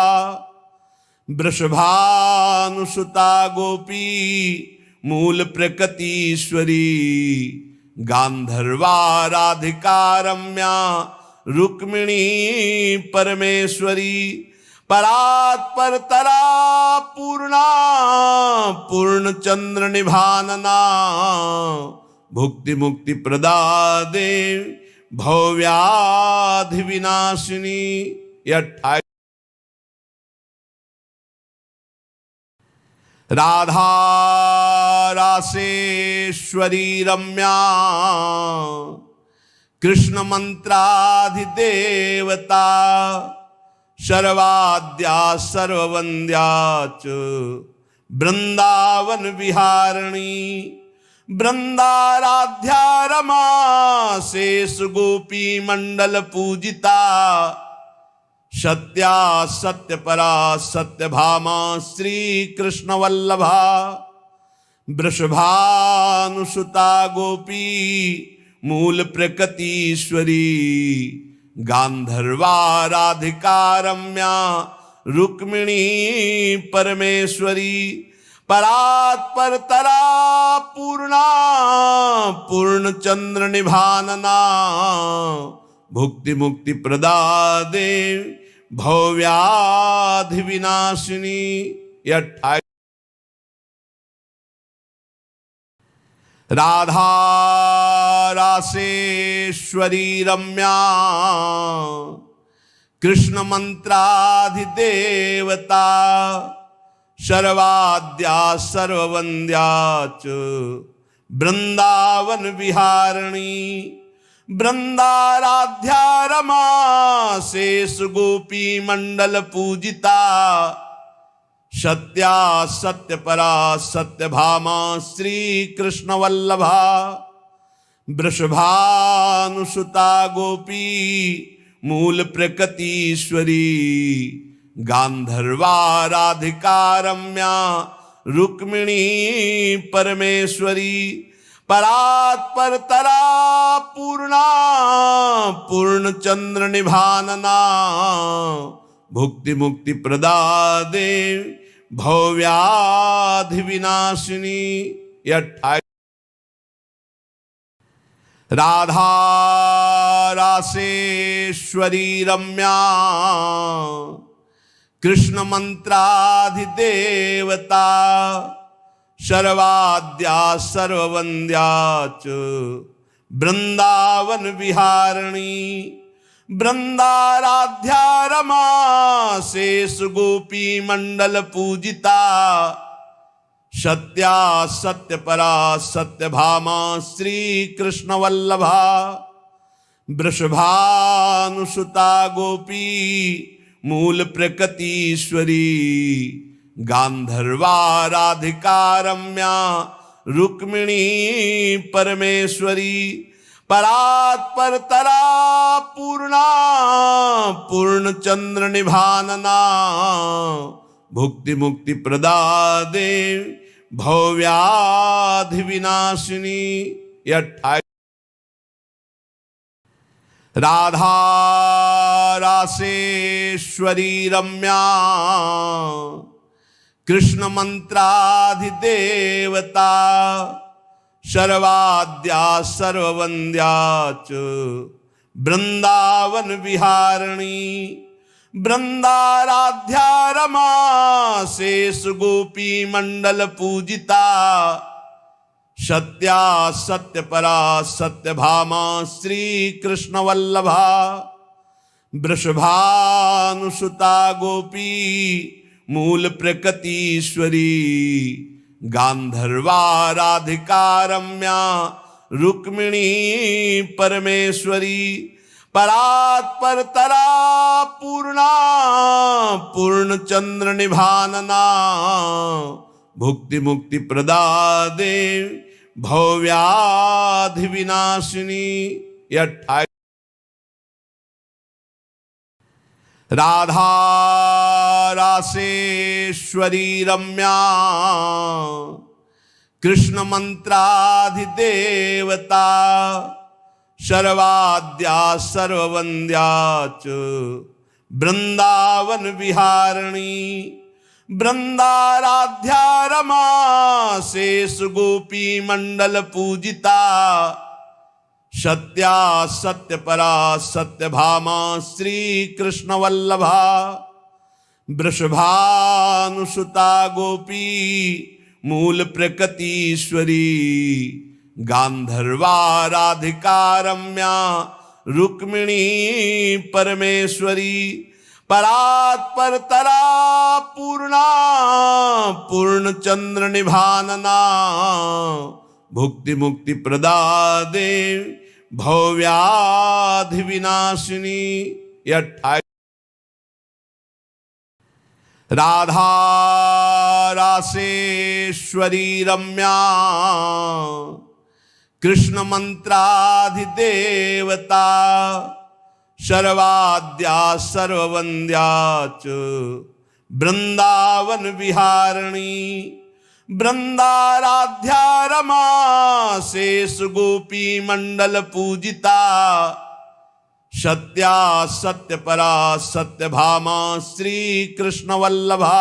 वृषभानुसुता गोपी मूल प्रकृतीश्वरी गांधर्वा राधिका रम्या रुक्मिणी परमेश्वरी परात्पर तरा पूर्णा पूर्ण चंद्र निभानना भुक्ति मुक्ति प्रदा देव भव्याधि विनाशिनी। यह राधा रासेश्वरी रम्या कृष्ण मंत्राधिदेवता शर्वाद्या सर्ववन्द्या च वृंदावन विहारिणी वृंदाराध्या रमा शेष गोपी मंडल पूजिता सत्या सत्यपरा सत्यभामा श्री कृष्ण वल्लभा वृषभानुसुता गोपी मूल प्रकृतीश्वरी गांधर्वा राधिका रम्या रुक्मिणी परमेश्वरी परात्परतरा पूर्णा पूर्णचंद्र निभानना भुक्ति मुक्ति प्रदा देवी भव्याधि विनाशिनी। 28 राधा रासेश्वरी रम्या कृष्ण मंत्राधिदेवता शर्वाद्या सर्ववन्द्या च वृंदावन विहारिणी वृंदाराध्या रमा शेष गोपी मंडल पूजिता सत्या सत्यपरा सत्यभामा श्री कृष्ण वल्लभा वृषभानुसुता गोपी मूल प्रकृतीश्वरी गांधर्वा राधिका रम्या रुक्मिणी परमेश्वरी परात्परतरा पूर्णा पूर्णचंद्र निभानना भुक्ति मुक्ति प्रदा देवी भव्याधि विनाशिनी। 28 राधा रासेश्वरी रम्या कृष्ण मंत्राधिदेवता शर्वाद्या सर्ववन्द्या च वृंदावन विहारिणी वृंदाराध्या रमा शेष गोपी मंडल पूजिता सत्या सत्यपरा सत्यभामा श्री कृष्ण वल्लभा वृषभानुसुता गोपी मूल प्रकृतीश्वरी गांधर्वा राधिका रम्या रुक्मिणी परमेश्वरी परात्परतरा पूर्णा पूर्णचंद्र निभानना भुक्ति मुक्ति प्रदा देवी भव्याधि विनाशिनी। 28 राधा रासेश्वरी रम्या कृष्ण मंत्राधिदेवता शर्वाद्या सर्ववन्द्या च वृंदावन विहारिणी वृंदाराध्या रमा शेष गोपी मंडल पूजिता सत्या सत्यपरा सत्यभामा श्री कृष्ण वल्लभा वृषभानुसुता गोपी मूल प्रकृतीश्वरी गांधर्वा राधिका रम्या रुक्मिणी परमेश्वरी परात्परतरा पूर्णा पूर्णचंद्र निभानना भुक्ति मुक्ति प्रदा देवी भव्याधि विनाशिनी। 28 राधा रासेश्वरी रम्या कृष्ण मंत्राधिदेवता शर्वाद्या सर्ववन्द्या च वृंदावन विहारिणी वृंदाराध्या रमा शेष गोपी मंडल पूजिता सत्या सत्यपरा सत्यभामा श्री कृष्ण वल्लभा वृषभानुसुता गोपी मूल प्रकृतीश्वरी गांधर्वा राधिका रम्या रुक्मिणी परमेश्वरी परात्परतरा पूर्णा पूर्णचंद्र निभानना भुक्ति मुक्ति प्रदा देवी भवव्याधि विनाशिनी। ये 28। राधा रासेश्वरी रम्या कृष्ण मंत्राधिदेवता सर्वाद्या सर्ववन्द्या च वृंदावन विहारिणी। वृंदाराध्या रमा शेष गोपी मंडल पूजिता सत्या सत्य परा सत्य भामा श्री कृष्ण वल्लभा।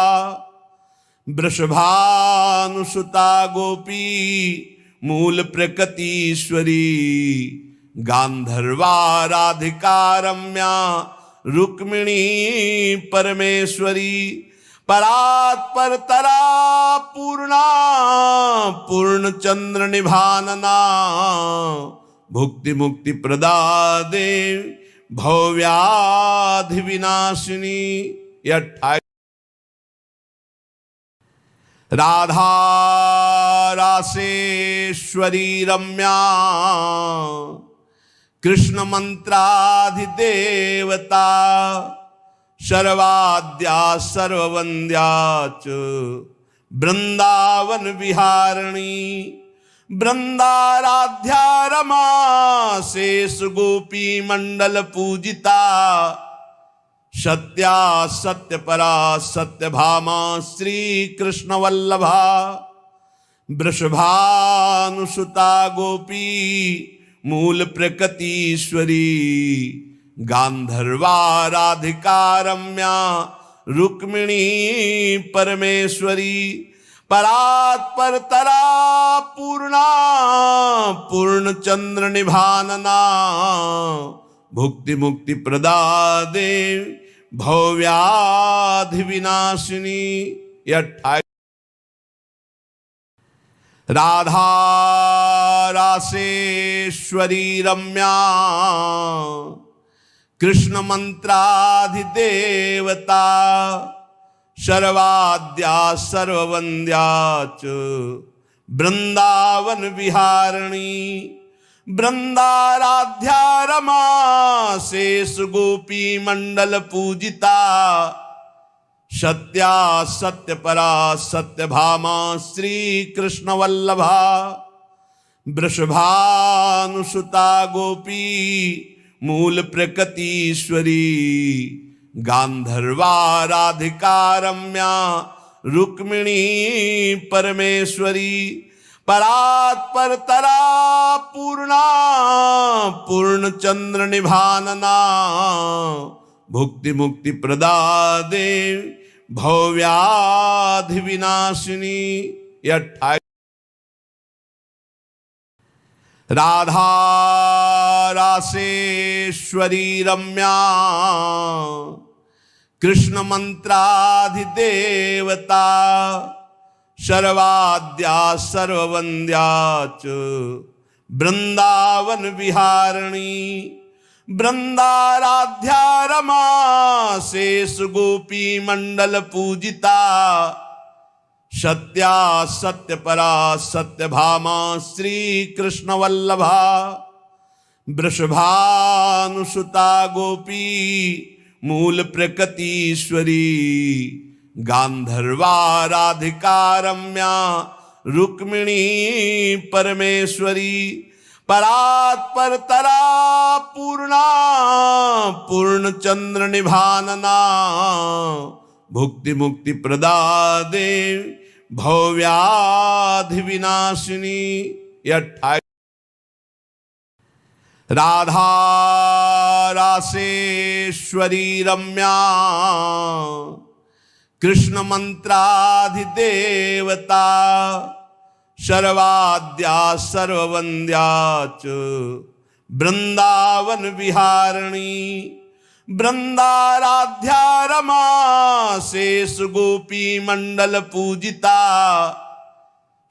वृषभानुसुता गोपी मूल प्रकृतीश्वरी गांधर्वा राधिका रम्या रुक्मिणी परमेश्वरी। परात्पर तरा पूर्णा पूर्ण चंद्र निभानना भुक्ति मुक्ति प्रदा देव भवव्याधि विनाशिनी। 28। राधा रासेश्वरी रम्या कृष्ण मंत्राधिदेवता सर्वाद्या सर्ववन्द्या च वृंदावन विहारिणी। वृंदाराध्या रमा शेष गोपी मंडल पूजिता सत्या सत्य परा सत्य भामा श्री कृष्ण वल्लभा। वृषभानुसुता गोपी मूल प्रकृतीश्वरी गांधर्वा राधिका रम्या रुक्मिणी परमेश्वरी। परात्पर तरा पूर्णा पूर्ण चंद्र निभानना भुक्ति मुक्ति प्रदा देव भवव्याधि विनाशिनी। 28। राधा रासेश्वरी रम्या कृष्ण मंत्राधिदेवता सर्वाद्या सर्ववन्द्या च वृंदावन विहारिणी। वृंदाराध्या रमा शेष गोपी मंडल पूजिता सत्या सत्य परा सत्य भामा श्री कृष्ण वल्लभा। वृषभानुसुता गोपी मूल प्रकृतीश्वरी गांधर्वा राधिका रम्या रुक्मिणी परमेश्वरी। परात्पर तरा पूर्णा पूर्ण चंद्र निभानना भुक्ति मुक्ति प्रदा देव भवव्याधि विनाशिनी। 28। राधा रासेश्वरी रम्या कृष्ण मंत्राधिदेवता सर्वाद्या सर्ववन्द्या च वृंदावन विहारिणी। वृंदाराध्या रमा शेष गोपी मंडल पूजिता सत्या सत्य परा सत्य भामा श्री कृष्ण वल्लभा। वृषभानुसुता गोपी मूल प्रकृतीश्वरी गांधर्वा राधिका रम्या रुक्मिणी परमेश्वरी। परात्पर तरा पूर्णा पूर्ण चंद्र निभानना भुक्ति मुक्ति प्रदा देव भवव्याधि विनाशिनी। 28। राधा रासेश्वरी रम्या कृष्ण मंत्राधिदेवता सर्वाद्या सर्ववन्द्या च वृंदावन विहारिणी। वृंदाराध्या रमा शेष गोपी मंडल पूजिता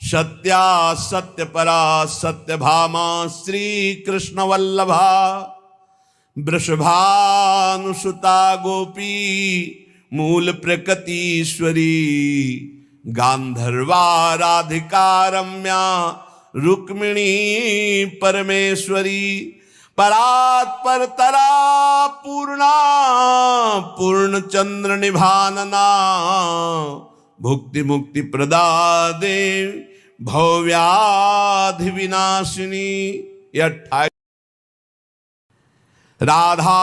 सत्या सत्य परा सत्य भामा श्री कृष्ण वल्लभा। वृषभानुसुता गोपी मूल प्रकृतीश्वरी गांधर्वा राधिका रम्या रुक्मिणी परमेश्वरी। परात्पर तरा पूर्णा पूर्ण चंद्र निभानना भुक्ति मुक्ति प्रदा देवी भव्याधि विनाशिनी। यह 28 राधा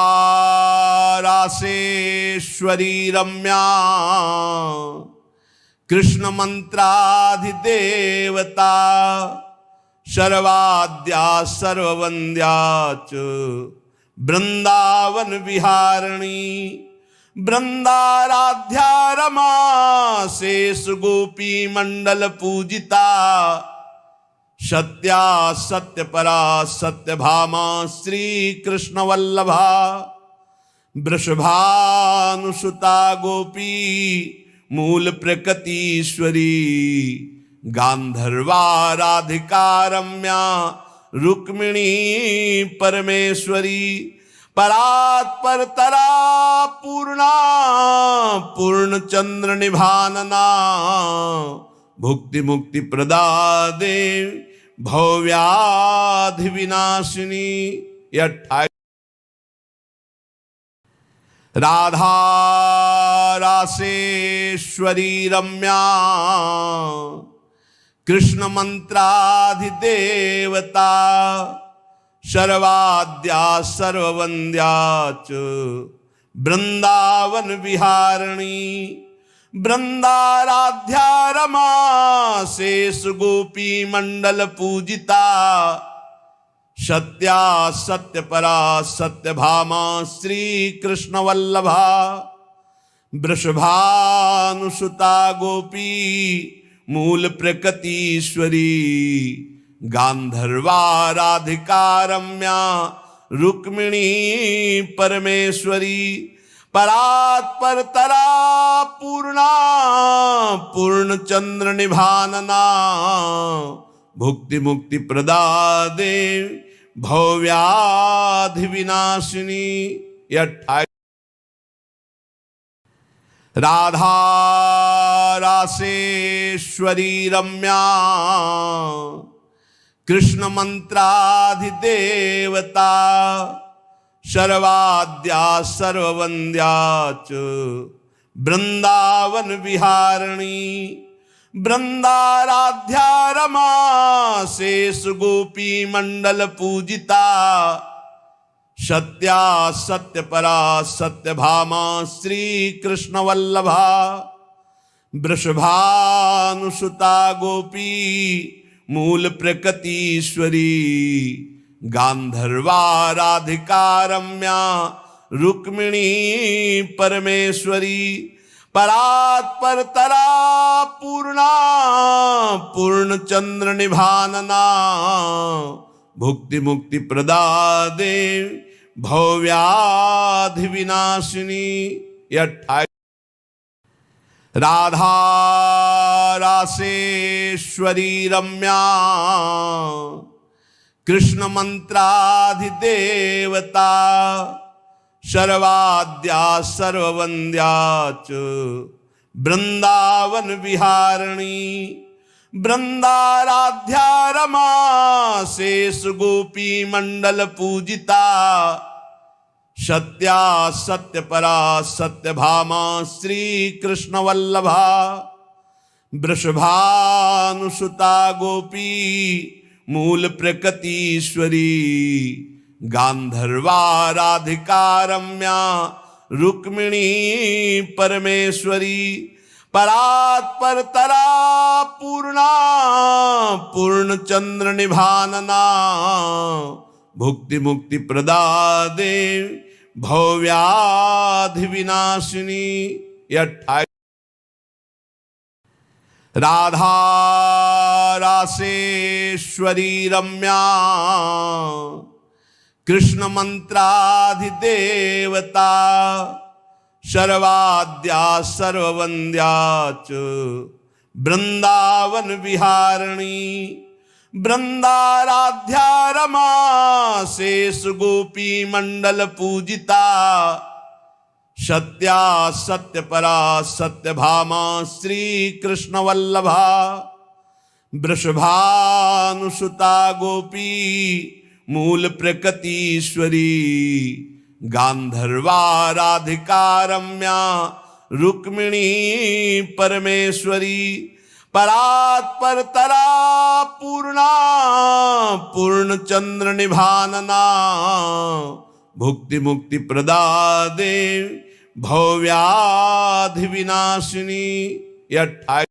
रासेश्वरी रम्या कृष्ण मंत्राधिदेवता शर्वाद्या सर्ववंद्या च वृंदावन विहारिणी वृंदाराध्या रमा शेष गोपी मंडल पूजिता सत्या सत्य परा सत्य भामा श्री कृष्ण वल्लभा वृषभानुसुता गोपी मूल प्रकृतीश्वरी गांधर्वा राधिका रम्या रुक्मिणी परमेश्वरी परात्पर तरा पूर्णा पूर्ण चंद्र निभानना भुक्ति मुक्ति प्रदा देवी भव्याधि विनाशिनी। 28 राधा रासेश्वरी रम्या कृष्ण मंत्राधिदेवता शर्वाद्या सर्ववंद्या च वृंदावन विहारिणी वृंदाराध्या रमा शेष गोपी मंडल पूजिता सत्या सत्य परा सत्य भामा श्री कृष्ण वल्लभा वृषभानुसुता गोपी मूल प्रकृतीश्वरी गांधर्वा राधिका रम्या रुक्मिणी परमेश्वरी परात्पर तरा पूर्णा पूर्ण चंद्र निभानना भुक्ति मुक्ति प्रदा देवी भव्याधि विनाशिनी। 28 राधा रासेश्वरी रम्या कृष्ण मंत्राधिदेवता शर्वाद्या सर्ववंद्या च वृंदावन विहारिणी वृंदाराध्या रमा शेष गोपी मंडल पूजिता सत्या सत्य परा सत्य भामा श्री कृष्ण वल्लभा वृषभानुसुता गोपी मूल प्रकृतीश्वरी गांधर्वा राधिका रम्या रुक्मिणी परमेश्वरी परात्पर तरा पूर्णा पूर्ण चंद्र निभानना भुक्ति मुक्ति प्रदा देवी भव्याधि विनाशिनी। 28 राधा रासेश्वरी रम्या कृष्ण मंत्राधिदेवता शर्वाद्या सर्ववंद्या च वृंदावन विहारिणी वृंदाराध्या रमा शेष गोपी मंडल पूजिता सत्या सत्य परा सत्य भामा श्री कृष्ण वल्लभा वृषभानुसुता गोपी मूल प्रकृतीश्वरी गांधर्वा राधिका रम्या रुक्मिणी परमेश्वरी परात्पर तरा पूर्णा पूर्ण चंद्र निभानना भुक्ति मुक्ति प्रदा देवी भव्याधि विनाशिनी। 28 राधा रासेश्वरी रम्या कृष्ण मंत्राधिदेवता शर्वाद्या सर्ववंद्या च वृंदावन विहारिणी वृंदाराध्या रमा शेष गोपी मंडल पूजिता सत्या सत्य परा सत्य भामा श्री कृष्ण वल्लभा वृषभानुसुता गोपी मूल प्रकृतीश्वरी गांधर्वा राधिका रम्या रुक्मिणी परमेश्वरी परात्परतरा पूर्णा पूर्ण चंद्र निभानना भुक्ति मुक्ति प्रदा देवी भव्याधि विनाशिनी। 28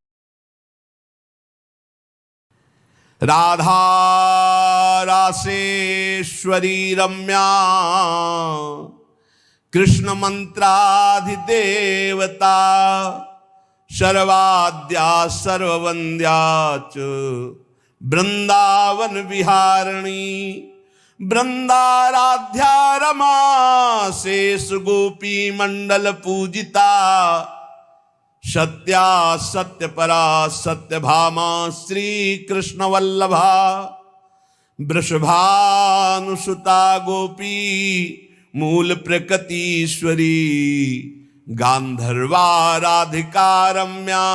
राधा रासेश्वरी रम्या कृष्ण मंत्राधिदेवता सर्वाद्या सर्ववंद्या च वृंदावन विहारिणी वृंदाराध्या रमा शेष गोपी मंडल पूजिता सत्या सत्य परा सत्य भामा श्री कृष्ण वल्लभा वृषभानुसुता गोपी मूल प्रकृतीश्वरी गांधर्वा राधिका रम्या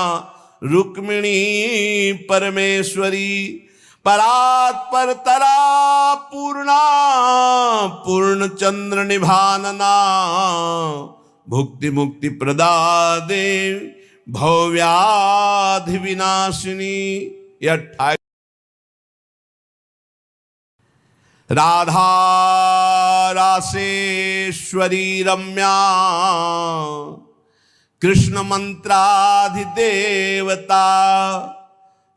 रुक्मिणी परमेश्वरी परात्परतरा पूर्णा पूर्ण चंद्र निभानना भुक्ति मुक्ति प्रदा देवी भव्याधि विनाशिनी। 28 राधा रासेश्वरी रम्या कृष्ण मंत्राधिदेवता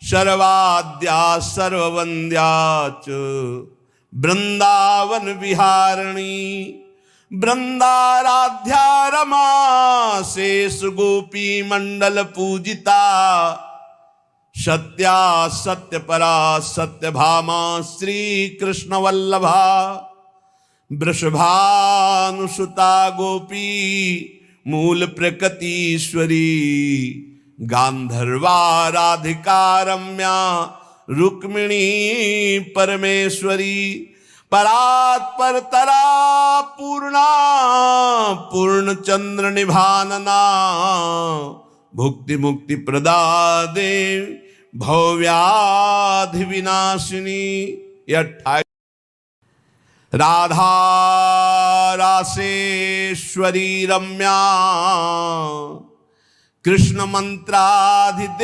सर्वाद्या सर्ववंद्या च वृंदावन विहारिणी वृंदाराध्या रमा शेष गोपी मंडल पूजिता सत्या सत्य परा सत्य भामा श्री कृष्ण वल्लभा वृषभानुसुता गोपी मूल प्रकृतीश्वरी गांधर्वा राधिका रम्या रुक्मिणी परमेश्वरी परात्परतरा पूर्णा पूर्ण चंद्र निभानना भुक्ति मुक्ति प्रदा देवी भव्याधि विनाशिनी। 28 राधा रासेश्वरी रम्या कृष्ण मंत्राधिदेवता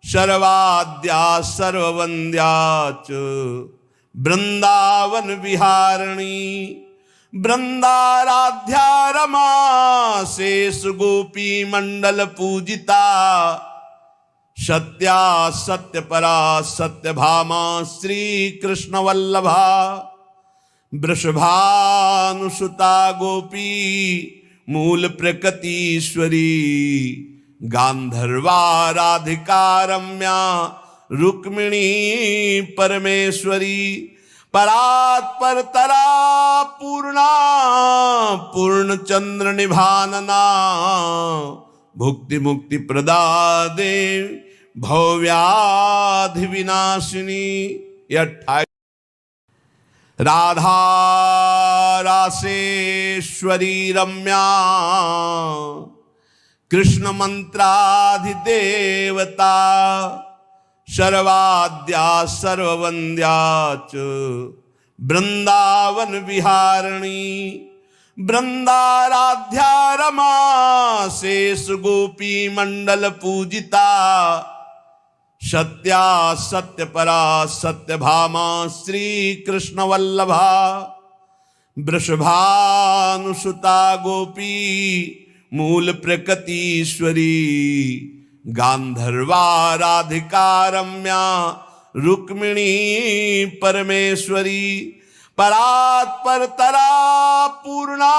सर्वाद्या सर्ववंद्या च वृंदावन विहारिणी वृंदाराध्या रमा शेष गोपी मंडल पूजिता सत्या सत्य परा सत्य भामा श्री कृष्ण वल्लभा वृषभानुसुता गोपी मूल प्रकृतीश्वरी गांधर्वा राधिका रम्या रुक्मिणी परमेश्वरी परात्परतरा पूर्णा पूर्ण चंद्र निभानना भुक्ति मुक्ति प्रदा देवी भव्याधि विनाशिनी। 28 राधा रासेश्वरी रम्या कृष्ण मंत्राधिदेवता सर्वाद्या सर्ववंद्या च वृंदावन विहारिणी वृंदाराध्या रमा शेष गोपी मंडल पूजिता सत्या सत्य परा सत्य भामा श्री कृष्ण वल्लभा वृषभानुसुता गोपी मूल प्रकृतीश्वरी गांधर्वा राधिका रम्या रुक्मिणी परमेश्वरी परात्परतरा पूर्णा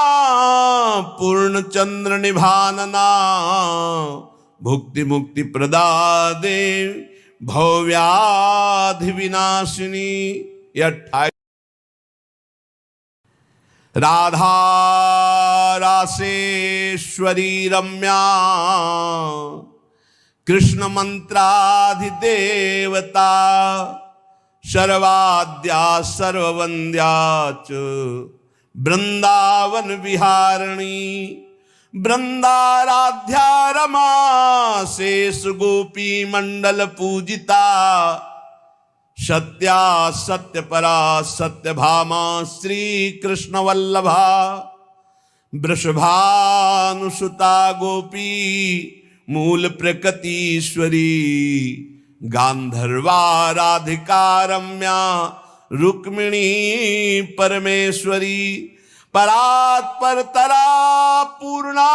पूर्ण चंद्र निभानना भुक्ति मुक्ति प्रदा देवी भव्याधि विनाशिनी। 28 राधा रासेश्वरी रम्या कृष्ण मंत्राधिदेवता सर्वाद्या सर्ववंद्या च वृंदावन विहारिणी वृंदाराध्या रमा शेष गोपी मंडल पूजिता सत्या सत्य परा सत्य भामा श्री कृष्ण वल्लभा वृषभानुसुता गोपी मूल प्रकृतीश्वरी गांधर्वा राधिका रम्या रुक्मिणी परमेश्वरी परात्पर तरा पूर्णा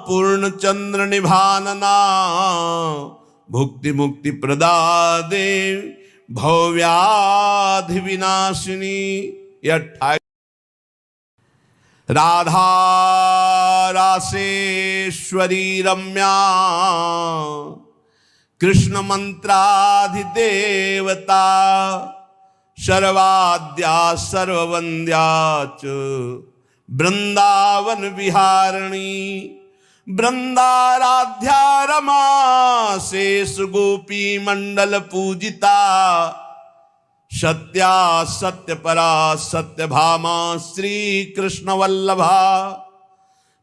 पूर्ण चंद्र निभानना भुक्ति मुक्ति प्रदा देवी भव्याधि विनाशिनी। राधा रासेश्वरी रम्या कृष्ण मंत्राधिदेवता सर्वाद्या सर्ववंद्या च वृंदावन विहारिणी वृंदाराध्या रमा शेष गोपी मंडल पूजिता सत्या सत्य परा सत्य भामा श्री कृष्ण वल्लभा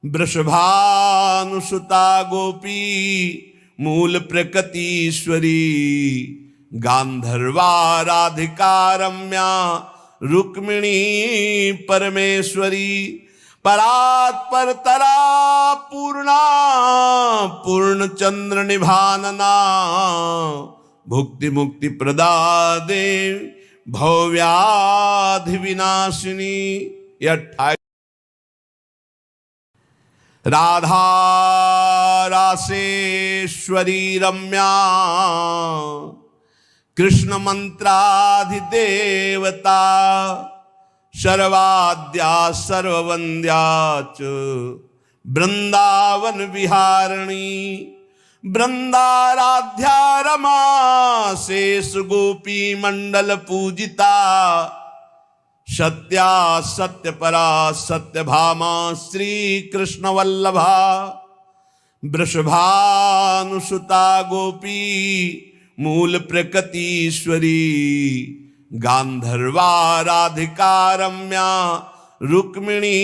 वृषभानुसुता गोपी मूल प्रकृतीश्वरी गांधर्वा राधिका रम्या रुक्मिणी परमेश्वरी परात्पर तरा पूर्णा पूर्ण चंद्र निभानना भुक्ति मुक्ति प्रदा देवी भव्याधि विनाशिनी। 28 राधा रासेश्वरी रम्या कृष्ण मंत्राधिदेवता सर्वाद्या सर्ववंद्या च वृंदावन विहारिणी वृंदाराध्या रमा शेष गोपी मंडल पूजिता सत्या सत्य परा सत्य भामा श्री कृष्ण वल्लभा वृषभानुसुता गोपी मूल प्रकृतीश्वरी गांधर्वा राधिका रम्या रुक्मिणी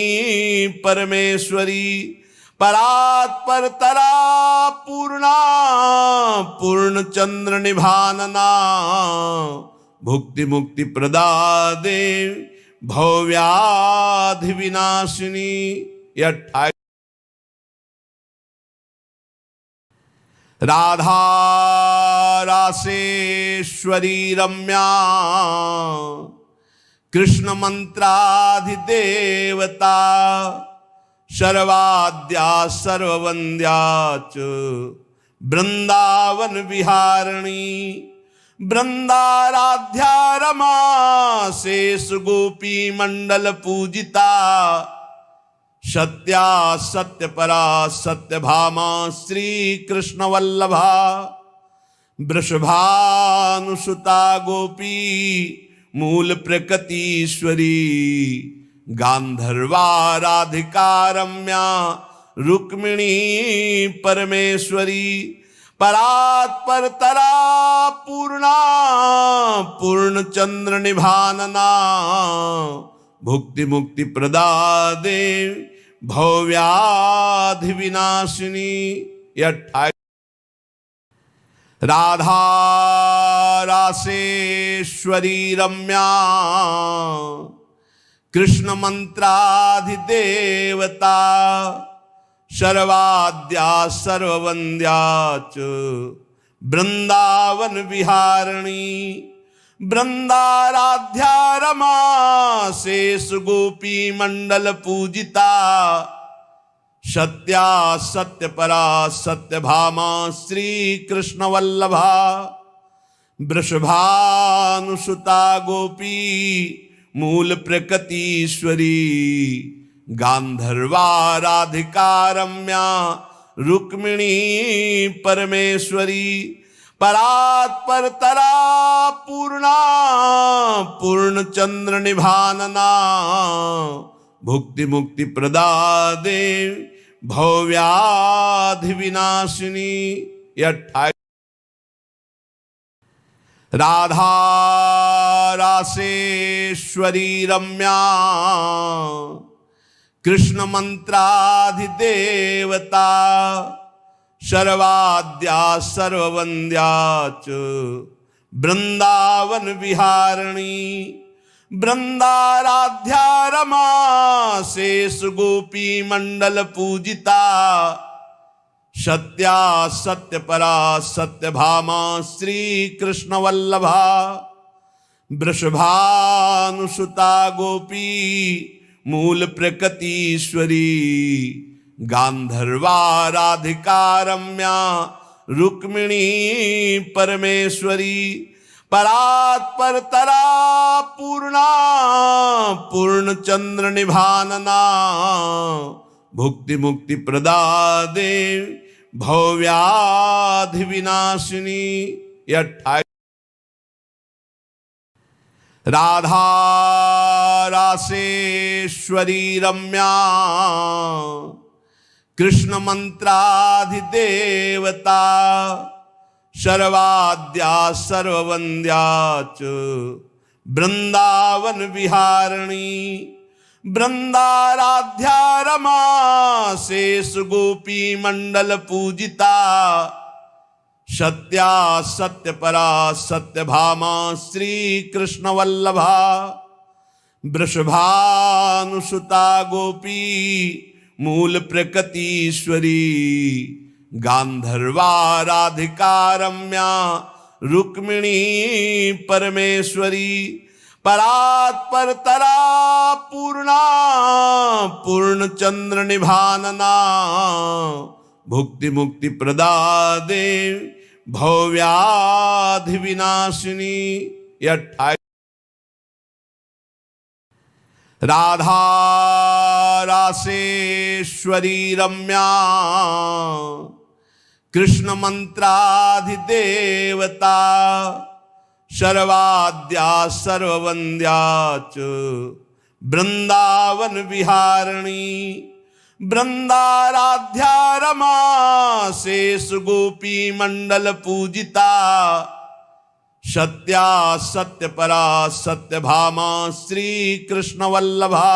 परमेश्वरी परात्पर तरा पूर्णा पूर्ण चंद्र निभानना भुक्ति मुक्ति प्रदा देवी भव्याधि विनाशिनी। 28 राधा रासेश्वरी रम्या कृष्ण मंत्राधिदेवता सर्वाद्या सर्ववंद्या च वृंदावन विहारिणी वृंदाराध्या रमा शेष गोपी मंडल पूजिता सत्या सत्य परा सत्य भामा श्री कृष्ण वल्लभा वृषभानुसुता गोपी मूल प्रकृतीश्वरी गांधर्वा राधिका रम्या रुक्मिणी परमेश्वरी परात्पर तरा पूर्णा पूर्ण चंद्र निभानना भुक्ति मुक्ति प्रदा देवी भव्याधि विनाशिनी। 28 राधा रासेश्वरी रम्या कृष्ण मंत्राधिदेवता सर्वाद्या सर्ववंद्या च वृंदावन विहारिणी वृंदाराध्या रमा शेष गोपी मंडल पूजिता सत्या सत्य परा सत्य भामा श्री कृष्ण वल्लभा वृषभानुसुता गोपी मूल प्रकृतीश्वरी गांधर्वा राधिका रम्या रुक्मिणी परमेश्वरी परात्पर तरा पूर्णा पूर्ण चंद्र निभानना भुक्ति मुक्ति प्रदा देवी भव्याधि विनाशिनी। 28 राधा रासेश्वरी रम्या कृष्ण मंत्राधिदेवता सर्वाद्या सर्ववंद्या च वृंदावन विहारिणी वृंदाराध्या रमा शेष गोपी मंडल पूजिता सत्या सत्य परा सत्य भामा श्री कृष्ण वल्लभा वृषभानुसुता गोपी मूल प्रकृतीश्वरी गांधर्वा राधिका रम्या रुक्मिणी परमेश्वरी परात्पर तरा पूर्णा पूर्ण चंद्र निभानना भुक्ति मुक्ति प्रदा देव भव्याधि विनाशिनी। 28 राधा रासेश्वरी रम्या कृष्ण मंत्राधिदेवता सर्वाद्या सर्ववंद्या च वृंदावन विहारिणी वृंदाराध्या रमा शेष गोपी मंडल पूजिता सत्या सत्य परा सत्य भामा श्री कृष्ण वल्लभा वृषभानुसुता गोपी मूल प्रकृतीश्वरी गांधर्वा राधिका रम्या रुक्मिणी परमेश्वरी परात्पर तरा पूर्णा पूर्ण चंद्र निभानना भुक्ति मुक्ति प्रदा देव भव्याधि विनाशिनी। 28 राधा रासेश्वरी रम्या कृष्ण मंत्राधिदेवता सर्वाद्या सर्ववंद्या च वृंदावन विहारिणी वृंदाराध्या रमा शेष गोपी मंडल पूजिता सत्या सत्य परा सत्य भामा श्री कृष्ण वल्लभा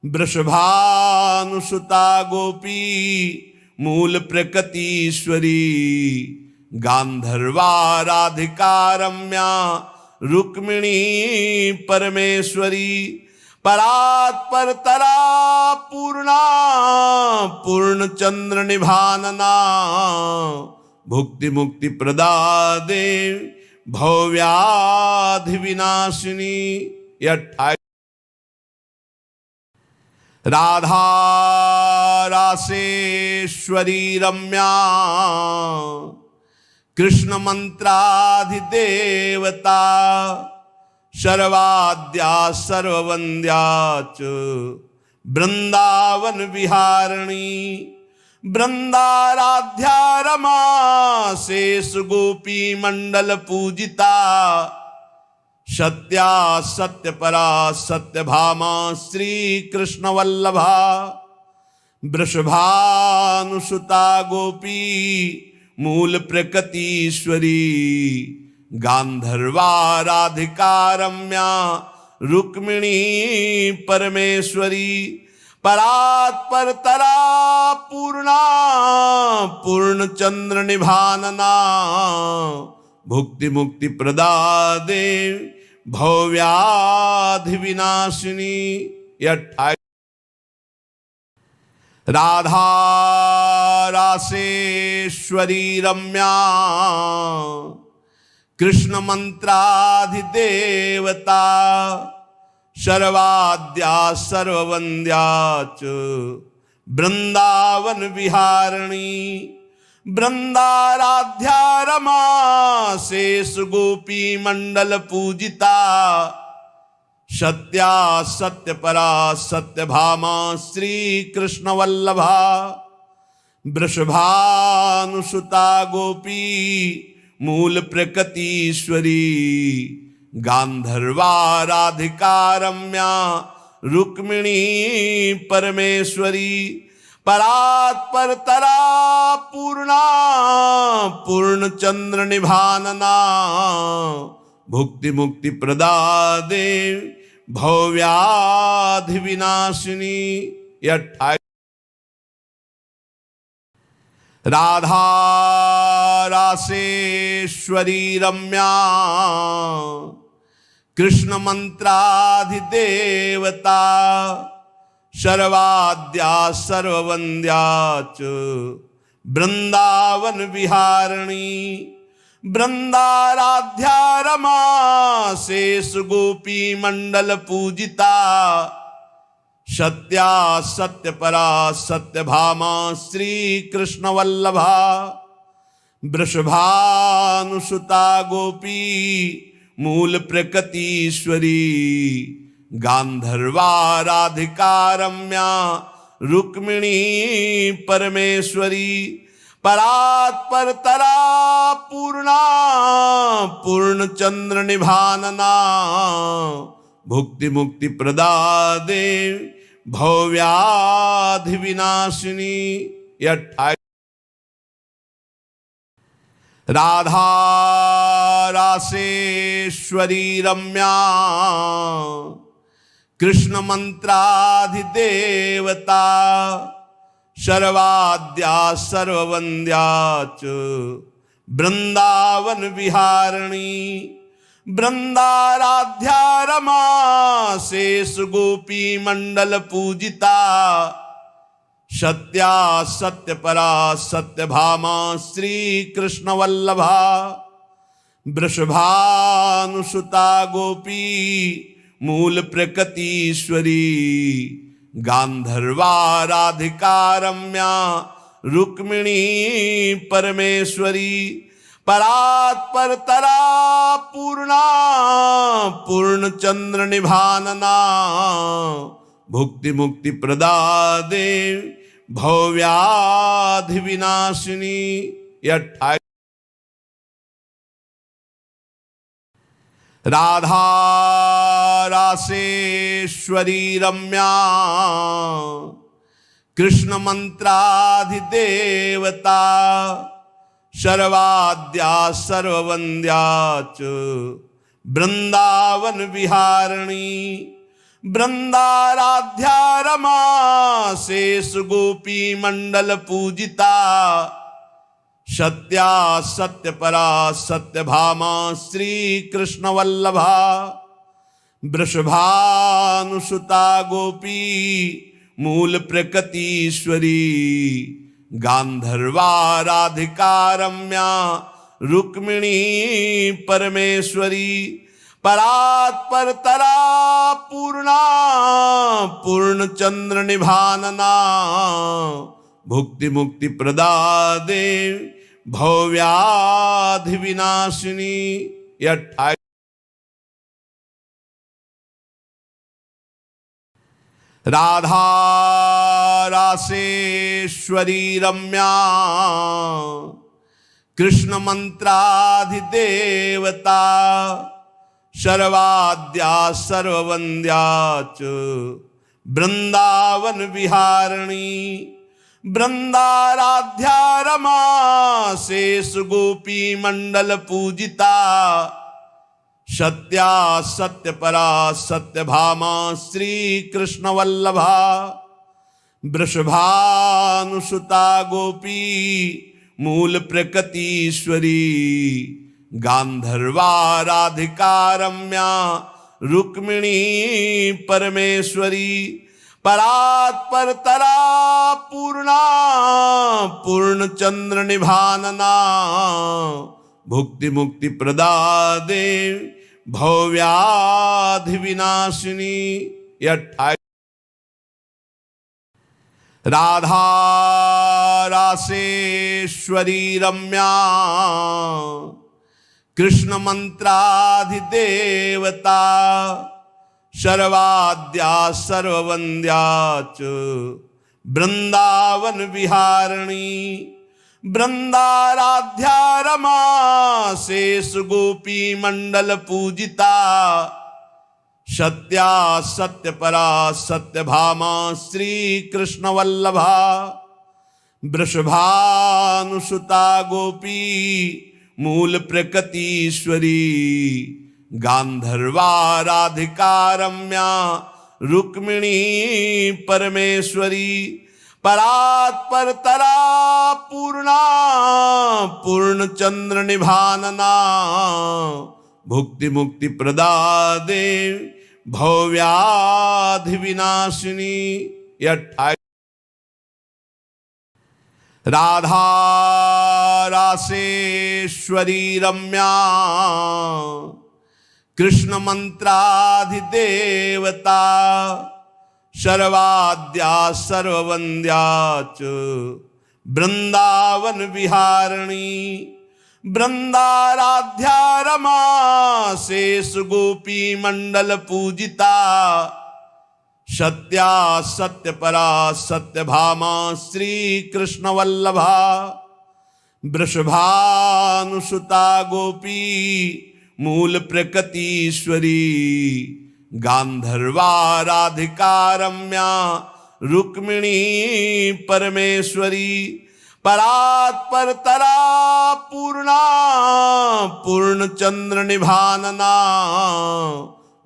वृषभानुसुता गोपी मूल प्रकृतीश्वरी गांधर्वा राधिका रम्या रुक्मिणी परमेश्वरी परात्पर तरा पूर्णा पूर्ण चंद्र निभानना भुक्ति मुक्ति प्रदा देव भव्याधि विनाशिनी। 28 राधा रासेश्वरी रम्या कृष्ण मंत्राधिदेवता सर्वाद्या सर्ववंद्या च वृंदावन विहारिणी वृंदाराध्या रमा शेष गोपी मंडल पूजिता सत्या सत्य परा सत्य भामा श्री कृष्ण वल्लभा वृषभानुसुता गोपी मूल प्रकृतीश्वरी गांधर्वा राधिका रम्या रुक्मिणी परमेश्वरी परात्पर तरा पूर्णा पूर्ण चंद्र निभानना भुक्ति मुक्ति प्रदा देव भव्याधि विनाशिनी। 28 राधा रासेश्वरी रम्या कृष्ण मंत्राधिदेवता सर्वाद्या सर्ववंद्या च वृंदावन विहारिणी वृंदाराध्या रमा शेष गोपी मंडल पूजिता सत्या सत्य परा सत्य भामा श्री कृष्ण वल्लभा वृषभानुसुता गोपी मूल प्रकृतीश्वरी गांधर्वा राधिका रम्या रुक्मिणी परमेश्वरी परात्पर तरा पूर्णा पूर्ण चंद्र निभानना भुक्ति मुक्ति प्रदा देव भव्याधि विनाशिनी। 28 राधा रासेश्वरी रम्या कृष्ण मंत्राधिदेवता शर्वाद्या सर्ववन्द्या च वृंदावन विहारिणी वृंदाराध्या रमा शेष गोपी मंडल पूजिता सत्या सत्यपरा सत्यभामा श्री कृष्ण वल्लभा वृषभानुसुता गोपी मूल प्रकृतीश्वरी गांधर्वा राधिका रम्या रुक्मिणी परमेश्वरी परात्परतरा पूर्णा पूर्णचंद्र निभानना भुक्ति मुक्ति प्रदा देवी भव्याधि विनाशिनी। 28 राधा रासेश्वरी रम्या कृष्ण मंत्राधिदेवता शर्वाद्या सर्ववन्द्या च वृंदावन विहारिणी वृंदाराध्या रमा शेष गोपी मंडल पूजिता सत्या सत्यपरा सत्यभामा श्री कृष्ण वल्लभा वृषभानुसुता गोपी मूल प्रकृतीश्वरी गांधर्वा राधिका रम्या रुक्मिणी परमेश्वरी परात्परतरा पूर्णा पूर्णचंद्र निभानना भुक्ति मुक्ति प्रदा देवी भव्याधि विनाशिनी। 28 राधा रासेश्वरी रम्या कृष्ण मंत्राधिदेवता शर्वाद्या सर्ववन्द्या च वृंदावन विहारिणी वृंदाराध्या रमा शेष गोपी मंडल पूजिता सत्या सत्यपरा सत्यभामा श्री कृष्ण वल्लभा वृषभानुसुता गोपी मूल प्रकृतीश्वरी गांधर्वा राधिका रम्या रुक्मिणी परमेश्वरी परात्परतरा पूर्णा पूर्णचंद्र निभानना भुक्ति मुक्ति प्रदा देवी भव्याधि विनाशिनी। 28 राधा रासेश्वरी रम्या कृष्ण मंत्राधिदेवता शर्वाद्या सर्ववन्द्या च वृंदावन विहारिणी वृंदाराध्या रमा शेष गोपी मंडल पूजिता सत्या सत्यपरा सत्यभामा श्री कृष्ण वल्लभा वृषभानुसुता गोपी मूल प्रकृतीश्वरी गांधर्वा राधिका रम्या रुक्मिणी परमेश्वरी परात्परतरा पूर्णा पूर्णचंद्र निभानना भुक्ति मुक्ति प्रदा देवी भव्याधि विनाशिनी। 28 राधा रासेश्वरी रम्या कृष्ण मंत्राधिदेवता शर्वाद्या सर्ववन्द्या च वृंदावन विहारिणी वृंदाराध्या रमा शेष गोपी मंडल पूजिता सत्या सत्यपरा सत्यभामा श्री कृष्ण वल्लभा वृषभानुसुता गोपी मूल प्रकृतीश्वरी गांधर्वा राधिका रम्या रुक्मिणी परमेश्वरी परात्परतरा पूर्णा पूर्ण चंद्र निभानना भुक्ति मुक्ति प्रदादे भव्याधि विनाशिनी। यह 28 राधा रासेश्वरी रम्या कृष्ण मंत्राधिदेवता सर्वाद्या सर्ववन्द्या च वृंदावन विहारिणी वृंदाराध्या रमा शेष गोपी मंडल पूजिता सत्या सत्य परा सत्य भामा श्री कृष्ण वल्लभा वृषभानुसुता गोपी मूल प्रकृतीश्वरी गांधर्वा राधिका रम्या रुक्मिणी परमेश्वरी परात्पर तरा पूर्णा पूर्ण चंद्र निभानना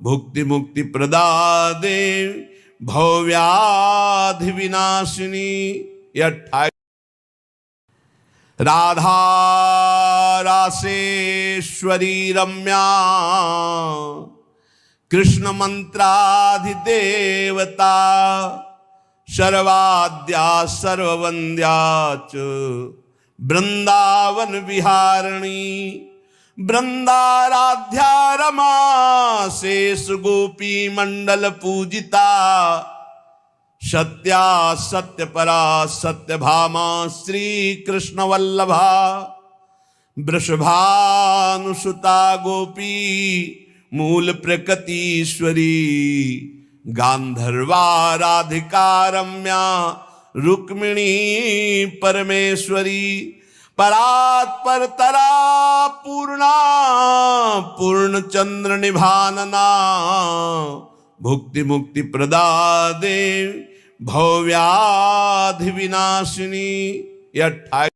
भुक्ति मुक्ति प्रदादे भव्याधि विनाशिनी। 28 राधा रासेश्वरी रम्या कृष्ण मंत्राधिदेवता सर्वाद्या सर्ववन्द्या च वृंदावन विहारिणी वृंदाराध्या रमा शेष गोपी मंडल पूजिता सत्या सत्य परा सत्य भामा श्री कृष्ण वल्लभा वृषभानुसुता गोपी मूल प्रकृतीश्वरी गांधर्वा राधिका रम्या रुक्मिणी परमेश्वरी परात्पर तरा पूर्णा पूर्ण चंद्र निभानना भुक्ति मुक्ति प्रदादे भव्याधि विनाशिनी। 28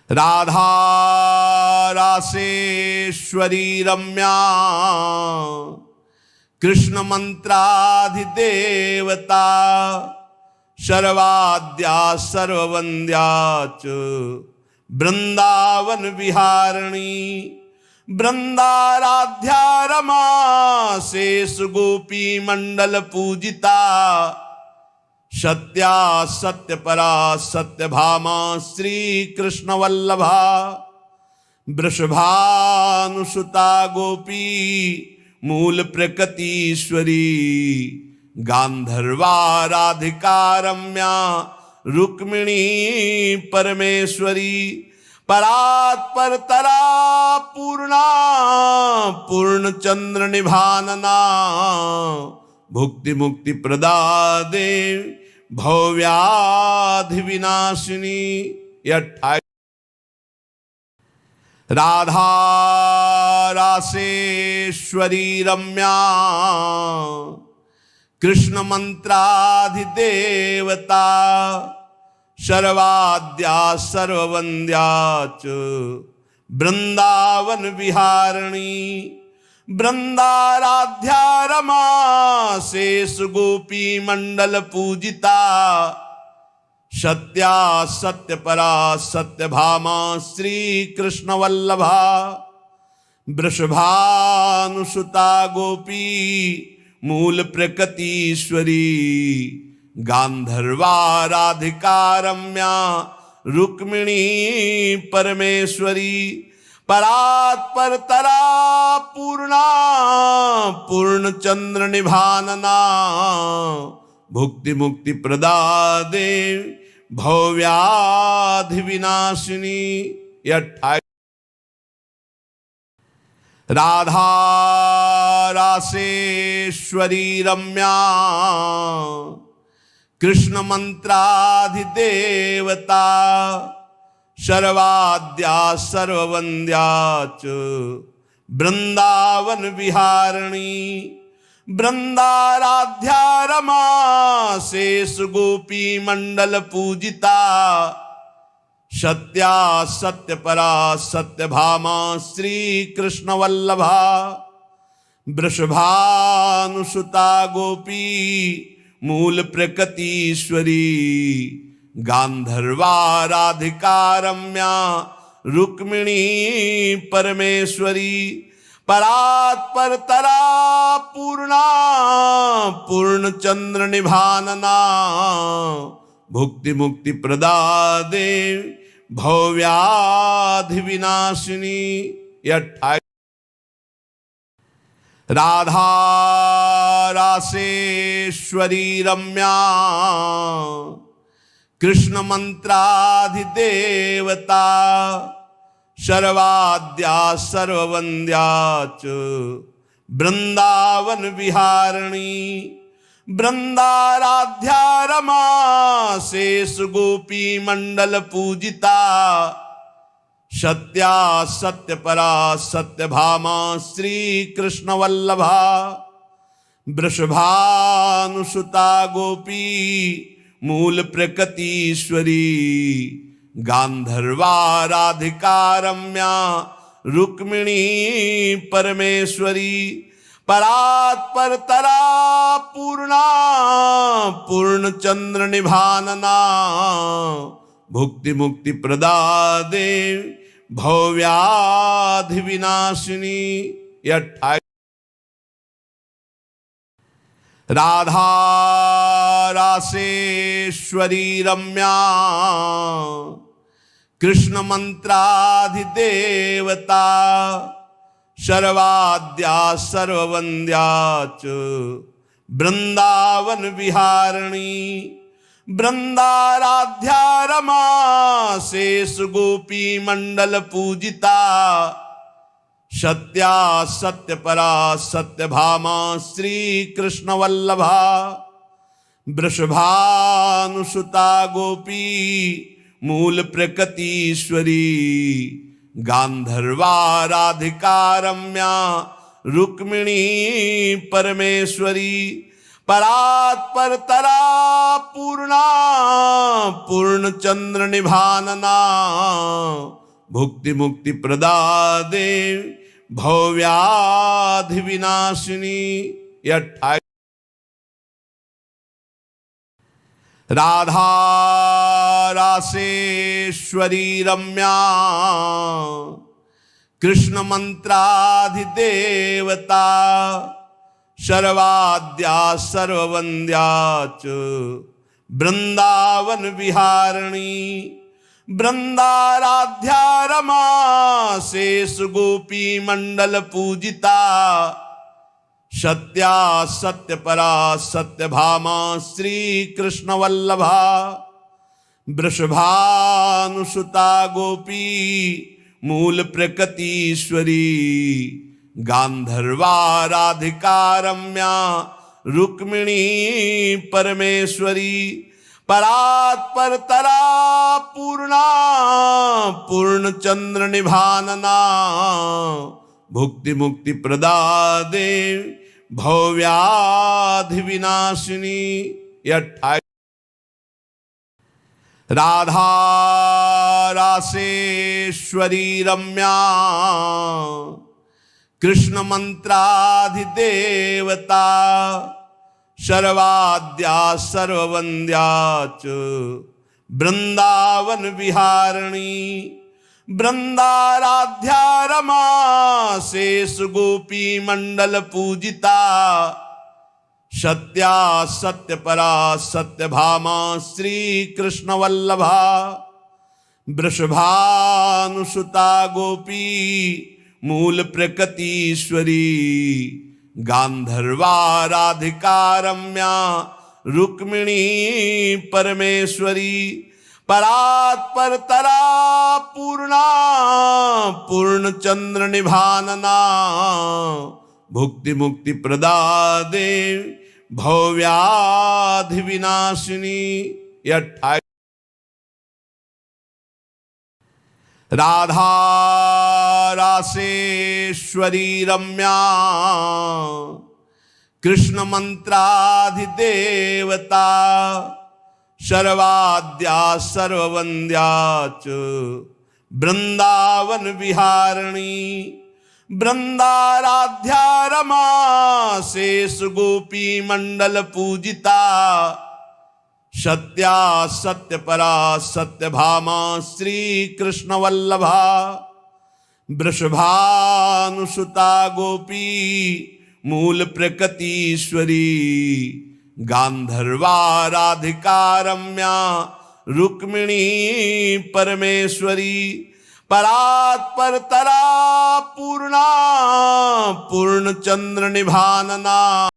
राधा रासेश्वरी रम्या कृष्ण मंत्राधिदेवता सर्वाद्या सर्ववन्द्या च वृंदावन विहारिणी वृंदाराध्या रमा शेष गोपी मंडल पूजिता सत्या सत्य परा सत्य भामा श्री कृष्ण वल्लभा वृषभानुसुता गोपी मूल प्रकृतीश्वरी गांधर्वा राधिका रम्या रुक्मिणी परमेश्वरी परात्पर तरा पूर्णा पूर्ण चंद्र निभानना भुक्ति मुक्ति प्रदादे भव्याधि विनाशिनी। 28 राधा रासेश्वरी रम्या कृष्ण मंत्राधिदेवता सर्वाद्या सर्ववन्द्या च वृंदावन विहारिणी वृंदाराध्या रमा शेष गोपी मंडल पूजिता सत्या सत्य परा सत्य भामा श्री कृष्ण वल्लभा वृषभानुसुता गोपी मूल प्रकृतीश्वरी गांधर्वा राधिका रम्या रुक्मिणी परमेश्वरी परात्पर तरा पूर्णा पूर्ण चंद्र निभानना भुक्ति मुक्ति प्रदादे भव्याधि विनाशिनी। 28 राधा रासेश्वरी रम्या कृष्ण मंत्राधिदेवता सर्वाद्या सर्ववन्द्या च वृंदावन विहारिणी वृंदाराध्या रमा शेष गोपी मंडल पूजिता सत्या सत्य परा सत्य भामा श्री कृष्ण वल्लभा वृषभानुसुता गोपी मूल प्रकृतीश्वरी गांधर्वाराधिका रम्या रुक्मिणी परमेश्वरी परात्परतरा पूर्णा पूर्णचंद्र निभानना भुक्ति मुक्ति प्रदा देवी भव्याधि विनाशिनी। राधा रासेश्वरी रम्या कृष्ण मंत्राधिदेवता शर्वाद्या सर्ववंद्या च वृंदावन विहारिणी वृंदाराध्या रमा शेष गोपी मंडल पूजिता सत्या सत्य परा सत्य भामा श्री कृष्ण वल्लभा वृषभानुसुता गोपी मूल प्रकृतीश्वरी गांधर्वाराधिका रम्या रुक्मिणी परमेश्वरी परात्परतरा पूर्णा पूर्णचंद्र निभानना भुक्ति मुक्ति प्रदा देवी भव्याधि विनाशिनी। 28 राधा रासेश्वरी रम्या कृष्ण मंत्राधिदेवता शर्वाद्या सर्ववंद्या च वृंदावन विहारिणी वृंदाराध्या रमा शेष गोपी मंडल पूजिता सत्या सत्य परा सत्य भामा श्री कृष्ण वल्लभा वृषभानुसुता गोपी मूल प्रकृतीश्वरी गांधर्वाराधिका रम्या रुक्मिणी परमेश्वरी परात्परतरा पूर्णा पूर्णचंद्र निभानना भुक्ति मुक्ति प्रदा देवी भव्याधि विनाशिनी। 28 राधा रासेश्वरी रम्या कृष्ण मंत्राधिदेवता शर्वाद्या सर्ववंद्या च वृंदावन विहारिणी वृंदाराध्या रमा शेष गोपी मंडल पूजिता सत्या सत्य परा सत्य भामा श्री कृष्ण वल्लभा वृषभानुसुता गोपी मूल प्रकृतीश्वरी गांधर्वाराधिका रम्या रुक्मिणी परमेश्वरी परात्परतरा पूर्णा पूर्णचंद्र निभानना भुक्ति मुक्ति प्रदा देवी भव्याधि विनाशिनी। 28 राधा रासेश्वरी रम्या कृष्ण मंत्राधिदेवता शर्वाद्या सर्ववंद्या च वृंदावन विहारिणी वृंदाराध्या रमा शेष गोपी मंडल पूजिता सत्या सत्य परा सत्य भामा श्री कृष्ण वल्लभा वृषभानुसुता गोपी मूल प्रकृतीश्वरी गांधर्वाराधिका रम्या रुक्मिणी परमेश्वरी परात्परतरा पूर्णा पूर्णचंद्र निभानना भुक्ति मुक्ति प्रदा देवी भव्याधि विनाशिनी। 28 राधा रासेश्वरी रम्या कृष्ण मंत्राधिदेवता शर्वाद्या सर्ववंद्या च वृंदावन विहारिणी वृंदाराध्या रमा शेष गोपी मंडल पूजिता सत्या सत्य परा सत्य भामा श्री कृष्ण वल्लभा वृषभानुसुता गोपी मूल प्रकृतीश्वरी गांधर्वा राधिका रम्या रुक्मिणी परमेश्वरी परात्पर तरा पूर्णा पूर्ण चंद्र निभानना